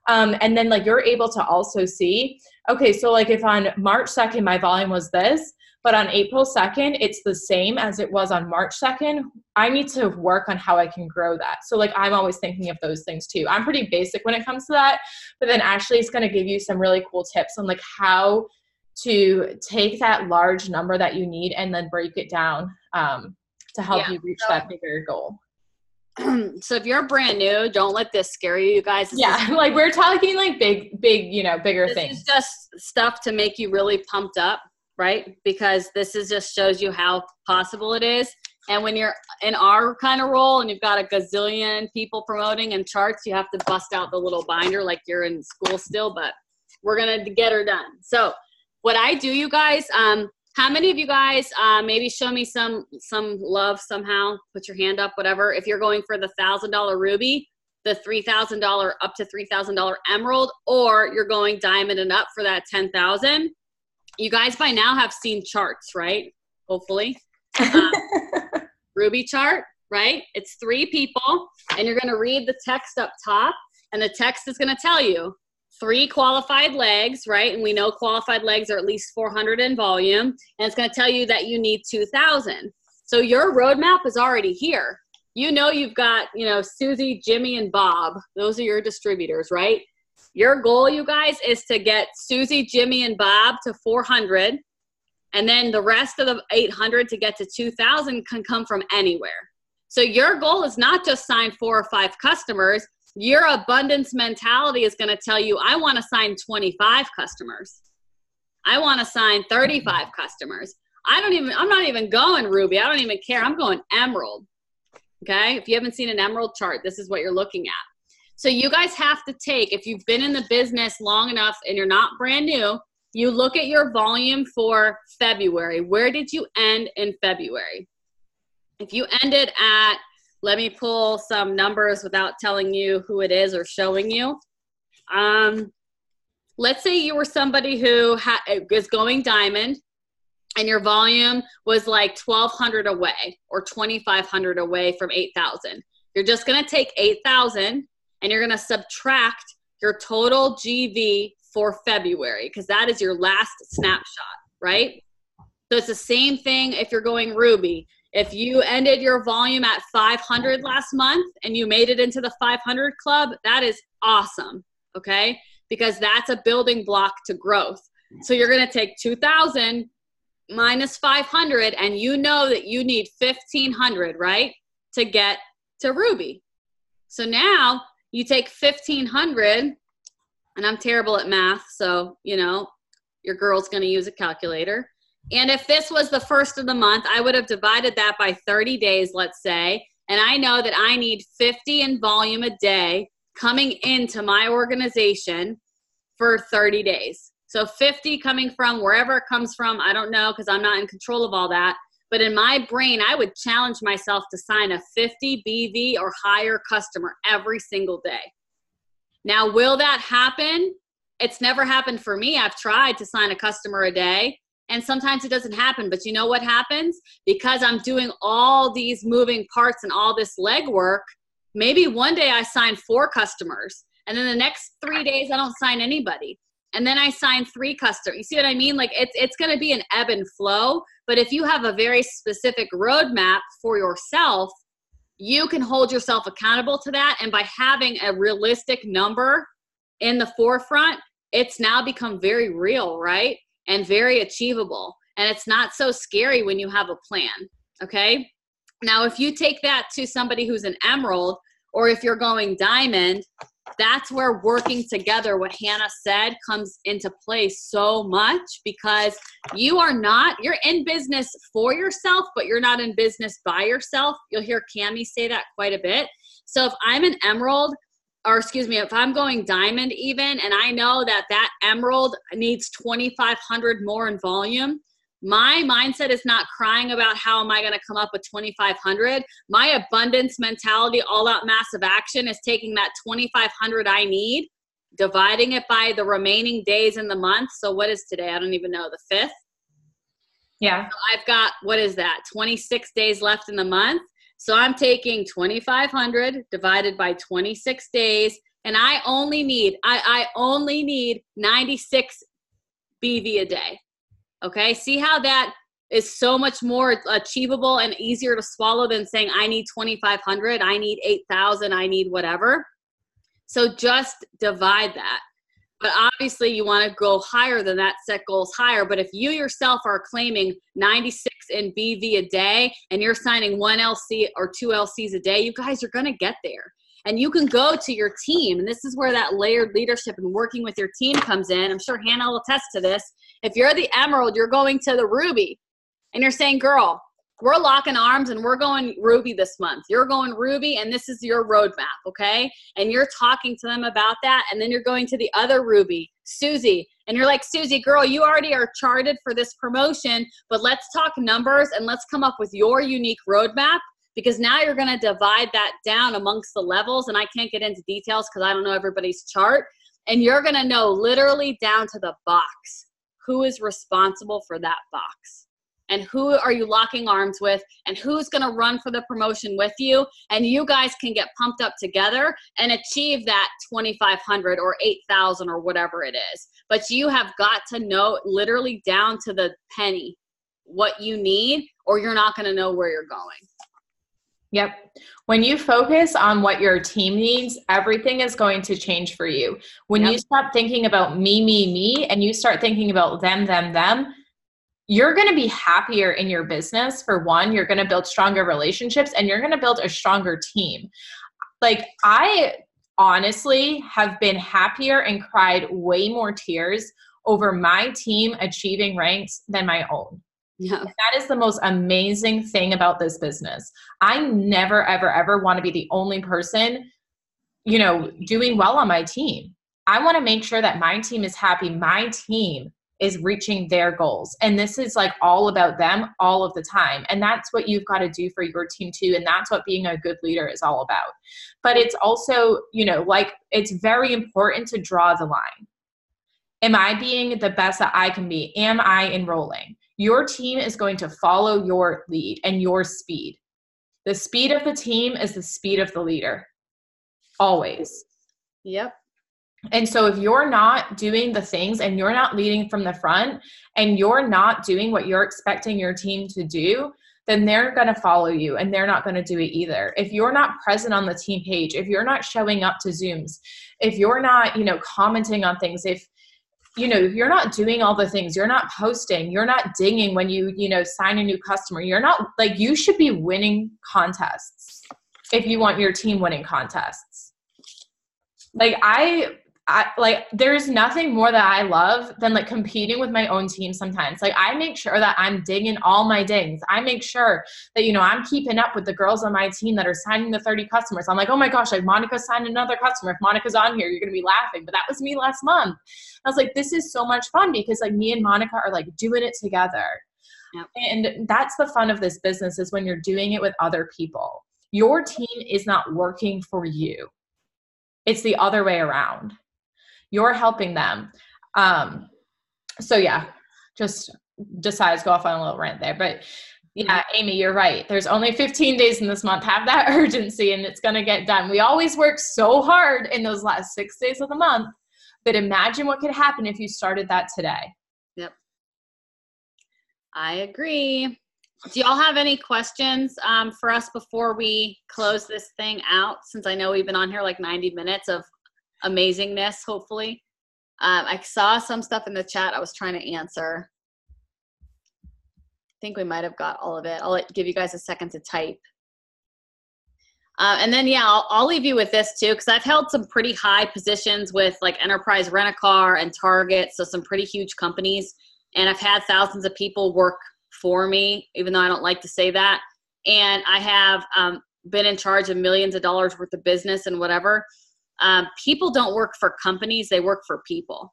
And then like you're able to also see, okay, so like if on March 2nd, my volume was this, but on April 2nd, it's the same as it was on March 2nd. I need to work on how I can grow that. So like I'm always thinking of those things too. I'm pretty basic when it comes to that, but then Ashley's going to give you some really cool tips on like how to take that large number that you need and then break it down to help you reach that bigger goal. So if you're brand new, don't let this scare you, you guys. Like we're talking like big, you know, bigger things. This is just stuff to make you really pumped up, right? Because this is just shows you how possible it is. And when you're in our kind of role and you've got a gazillion people promoting and charts, you have to bust out the little binder like you're in school still, but we're going to get her done. So what I do, you guys, how many of you guys maybe show me some love somehow? Put your hand up, whatever. If you're going for the $1,000 ruby, the $3,000 up to $3,000 emerald, or you're going diamond and up for that 10,000. You guys by now have seen charts, right? Hopefully. Ruby chart, right? It's 3 people, and you're going to read the text up top, and the text is going to tell you 3 qualified legs, right? And we know qualified legs are at least 400 in volume, and it's going to tell you that you need 2,000. So your roadmap is already here. You know you've got, you know, Susie, Jimmy, and Bob. Those are your distributors, right? Your goal, you guys, is to get Susie, Jimmy, and Bob to 400, and then the rest of the 800 to get to 2,000 can come from anywhere. So your goal is not just sign 4 or 5 customers. Your abundance mentality is going to tell you, I want to sign 25 customers. I want to sign 35 customers. I'm not even going ruby. I don't even care. I'm going emerald. Okay. If you haven't seen an emerald chart, this is what you're looking at. So you guys have to take, if you've been in the business long enough and you're not brand new, you look at your volume for February. Where did you end in February? If you ended at, let me pull some numbers without telling you who it is or showing you. Let's say you were somebody who is going diamond and your volume was like 1,200 away or 2,500 away from 8,000. You're just going to take 8,000 and you're going to subtract your total GV for February because that is your last snapshot, right? So it's the same thing if you're going ruby. If you ended your volume at 500 last month and you made it into the 500 club, that is awesome, okay? Because that's a building block to growth. So you're going to take 2,000 minus 500, and you know that you need 1,500, right, to get to ruby. So now you take 1,500, and I'm terrible at math, so, you know, your girl's going to use a calculator. And if this was the first of the month, I would have divided that by 30 days, let's say, and I know that I need 50 in volume a day coming into my organization for 30 days. So 50 coming from wherever it comes from, I don't know because I'm not in control of all that. But in my brain, I would challenge myself to sign a 50 BV or higher customer every single day. Now, will that happen? It's never happened for me. I've tried to sign a customer a day, and sometimes it doesn't happen. But you know what happens? Because I'm doing all these moving parts and all this legwork, maybe one day I sign 4 customers, and then the next 3 days I don't sign anybody. And then I sign 3 customers. You see what I mean? Like it's going to be an ebb and flow. But if you have a very specific roadmap for yourself, you can hold yourself accountable to that. And by having a realistic number in the forefront, it's now become very real, right? And very achievable. And it's not so scary when you have a plan, okay? Now, if you take that to somebody who's an emerald, or if you're going diamond, that's where working together, what Hannah said, comes into play so much, because you're in business for yourself, but you're not in business by yourself. You'll hear Cammie say that quite a bit. So if I'm an emerald, if I'm going diamond even, and I know that emerald needs 2,500 more in volume, My mindset is not crying about how am I going to come up with 2,500. My abundance mentality, all out massive action is taking that 2,500 I need, dividing it by the remaining days in the month. So what is today? I don't even know, the 5th. Yeah. So I've got, what is that? 26 days left in the month. So I'm taking 2,500 divided by 26 days. And I only need 96 BV a day. Okay. See how that is so much more achievable and easier to swallow than saying I need 2,500, I need 8,000, I need whatever. So just divide that. But obviously you want to go higher than that, set goals higher. But if you yourself are claiming 96 in BV a day and you're signing 1 LC or 2 LCs a day, you guys are going to get there. And you can go to your team. And this is where that layered leadership and working with your team comes in. I'm sure Hannah will attest to this. If you're the Emerald, you're going to the Ruby. And you're saying, girl, we're locking arms and we're going Ruby this month. You're going Ruby and this is your roadmap, okay? And you're talking to them about that. And then you're going to the other Ruby, Susie. And you're like, Susie, girl, you already are charted for this promotion, but let's talk numbers and let's come up with your unique roadmap. Because now you're going to divide that down amongst the levels. And I can't get into details because I don't know everybody's chart. And you're going to know literally down to the box who is responsible for that box. And who are you locking arms with? And who's going to run for the promotion with you? And you guys can get pumped up together and achieve that 2,500 or 8,000 or whatever it is. But you have got to know literally down to the penny what you need, or you're not going to know where you're going. Yep. When you focus on what your team needs, everything is going to change for you. When you stop thinking about me, and you start thinking about them, you're going to be happier in your business. For one, you're going to build stronger relationships and you're going to build a stronger team. Like, I honestly have been happier and cried way more tears over my team achieving ranks than my own. Yeah. That is the most amazing thing about this business. I never, ever, ever want to be the only person, doing well on my team. I want to make sure that my team is happy. My team is reaching their goals. And this is like all about them all of the time. And that's what you've got to do for your team too. And that's what being a good leader is all about. But it's also, it's very important to draw the line. Am I being the best that I can be? Am I enrolling? Your team is going to follow your lead and your speed. The speed of the team is the speed of the leader. Always. Yep. And so if you're not doing the things and you're not leading from the front and you're not doing what you're expecting your team to do, then they're going to follow you and they're not going to do it either. If you're not present on the team page, if you're not showing up to Zooms, if you're not, commenting on things, if you're not doing all the things, you're not posting, you're not dinging when you sign a new customer, you're not you should be winning contests if you want your team winning contests. There's nothing more that I love than competing with my own team sometimes. I make sure that I'm dinging all my dings. I make sure that, I'm keeping up with the girls on my team that are signing the 30 customers. I'm like, oh my gosh, Monica signed another customer. If Monica's on here, you're going to be laughing. But that was me last month. I was like, this is so much fun because me and Monica are doing it together. Yep. And that's the fun of this business, is when you're doing it with other people. Your team is not working for you. It's the other way around. You're helping them. So yeah, just decided to go off on a little rant there. But yeah, Amy, you're right. There's only 15 days in this month. Have that urgency and it's going to get done. We always work so hard in those last 6 days of the month. But imagine what could happen if you started that today. Yep. I agree. Do y'all have any questions for us before we close this thing out? Since I know we've been on here 90 minutes of amazingness, hopefully. I saw some stuff in the chat I was trying to answer. I think we might have got all of it. I'll give you guys a second to type. And then, yeah, I'll leave you with this too, because I've held some pretty high positions with Enterprise Rent-A-Car and Target, so some pretty huge companies. And I've had thousands of people work for me, even though I don't like to say that. And I have been in charge of millions of dollars worth of business and whatever. People don't work for companies, they work for people.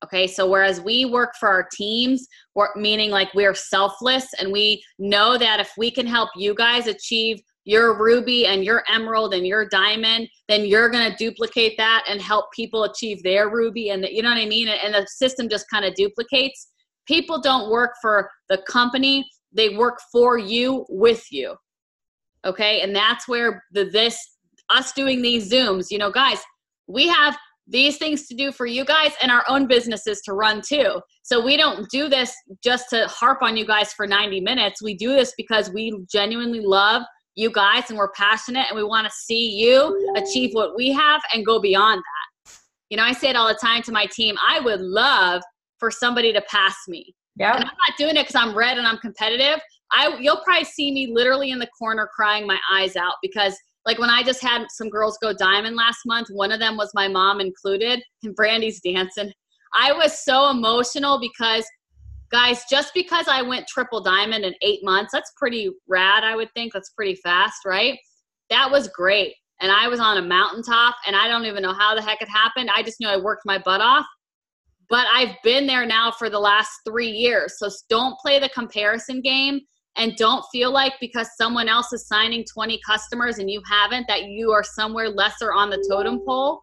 Okay, so whereas we work for our teams, meaning like we're selfless, and we know that if we can help you guys achieve your ruby and your emerald and your diamond, then you're going to duplicate that and help people achieve their ruby. And you know what I mean? And the system just kind of duplicates. People don't work for the company. They work for you, with you. Okay, and that's where us doing these Zooms, you know, guys, we have these things to do for you guys and our own businesses to run too. So we don't do this just to harp on you guys for 90 minutes. We do this because we genuinely love you guys and we're passionate and we want to see you achieve what we have and go beyond that. You know, I say it all the time to my team, I would love for somebody to pass me. Yeah. And I'm not doing it because I'm red and I'm competitive. You'll probably see me literally in the corner crying my eyes out because like when I just had some girls go diamond last month, one of them was my mom included, and Brandy's dancing. I was so emotional because, guys, just because I went triple diamond in 8 months, that's pretty rad, I would think. That's pretty fast, right? That was great. And I was on a mountaintop, and I don't even know how the heck it happened. I just knew I worked my butt off. But I've been there now for the last 3 years. So don't play the comparison game. And don't feel like because someone else is signing 20 customers and you haven't, that you are somewhere lesser on the totem pole.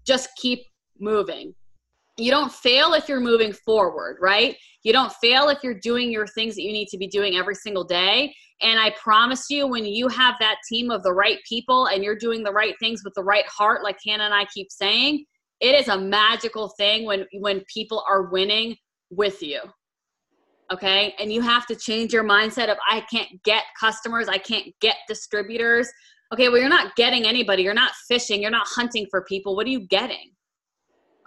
Just keep moving. You don't fail if you're moving forward, right? You don't fail if you're doing your things that you need to be doing every single day. And I promise you, when you have that team of the right people and you're doing the right things with the right heart, like Hannah and I keep saying, it is a magical thing when people are winning with you. Okay. And you have to change your mindset of I can't get customers. I can't get distributors. Okay. Well, you're not getting anybody. You're not fishing. You're not hunting for people. What are you getting?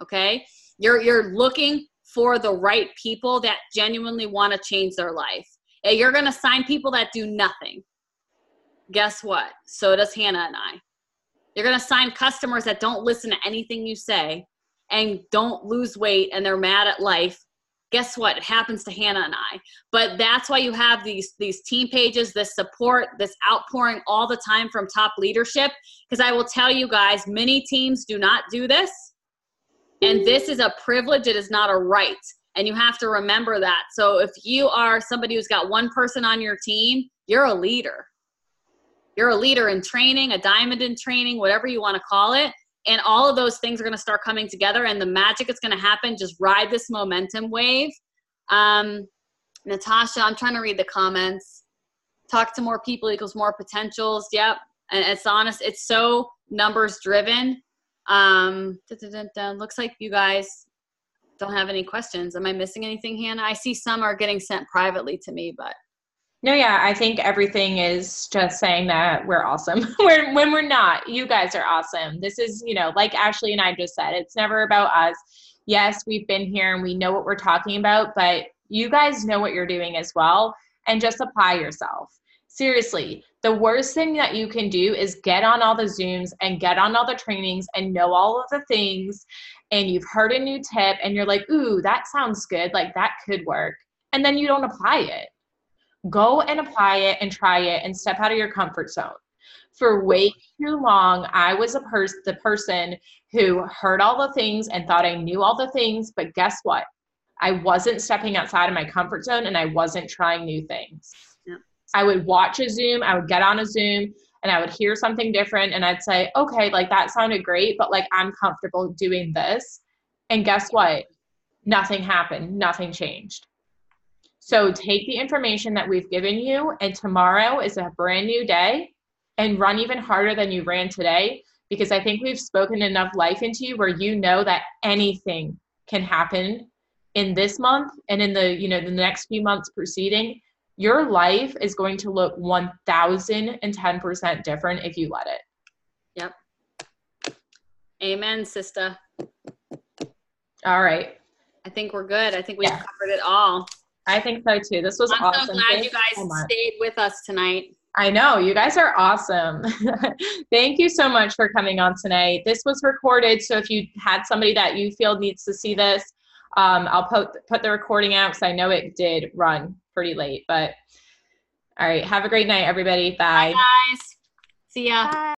Okay. You're looking for the right people that genuinely want to change their life. And you're going to sign people that do nothing. Guess what? So does Hannah and I. You're going to sign customers that don't listen to anything you say and don't lose weight and they're mad at life. Guess what? It happens to Hannah and I. But that's why you have these team pages, this support, this outpouring all the time from top leadership. Because I will tell you guys, many teams do not do this. And this is a privilege. It is not a right. And you have to remember that. So if you are somebody who's got one person on your team, you're a leader. You're a leader in training, a diamond in training, whatever you want to call it. And all of those things are going to start coming together and the magic is going to happen. Just ride this momentum wave. Natasha, I'm trying to read the comments. Talk to more people equals more potentials. Yep. And it's honest. It's so numbers driven. Looks like you guys don't have any questions. Am I missing anything, Hannah? I see some are getting sent privately to me, but. No, yeah, I think everything is just saying that we're awesome. When we're not, you guys are awesome. This is, you know, like Ashley and I just said, it's never about us. Yes, we've been here and we know what we're talking about, but you guys know what you're doing as well, and just apply yourself. Seriously, the worst thing that you can do is get on all the Zooms and get on all the trainings and know all of the things, and you've heard a new tip and you're like, ooh, that sounds good, like that could work, and then you don't apply it. Go and apply it and try it and step out of your comfort zone. For way too long, I was the person who heard all the things and thought I knew all the things, but guess what? I wasn't stepping outside of my comfort zone and I wasn't trying new things. Yeah. I would watch a Zoom, I would get on a Zoom and I would hear something different and I'd say, okay, like that sounded great, but like I'm comfortable doing this. And guess what? Nothing happened, nothing changed. So take the information that we've given you, and tomorrow is a brand new day, and run even harder than you ran today, because I think we've spoken enough life into you where you know that anything can happen in this month and in the, you know, the next few months preceding. Your life is going to look 1010% different if you let it. Yep. Amen, sister. All right. I think we're good. I think we've covered it all. I think so too. This was awesome. I'm so glad you guys stayed with us tonight. I know, you guys are awesome. Thank you so much for coming on tonight. This was recorded, so if you had somebody that you feel needs to see this, I'll put the recording out because I know it did run pretty late. But all right, have a great night, everybody. Bye. Bye, guys. See ya. Bye.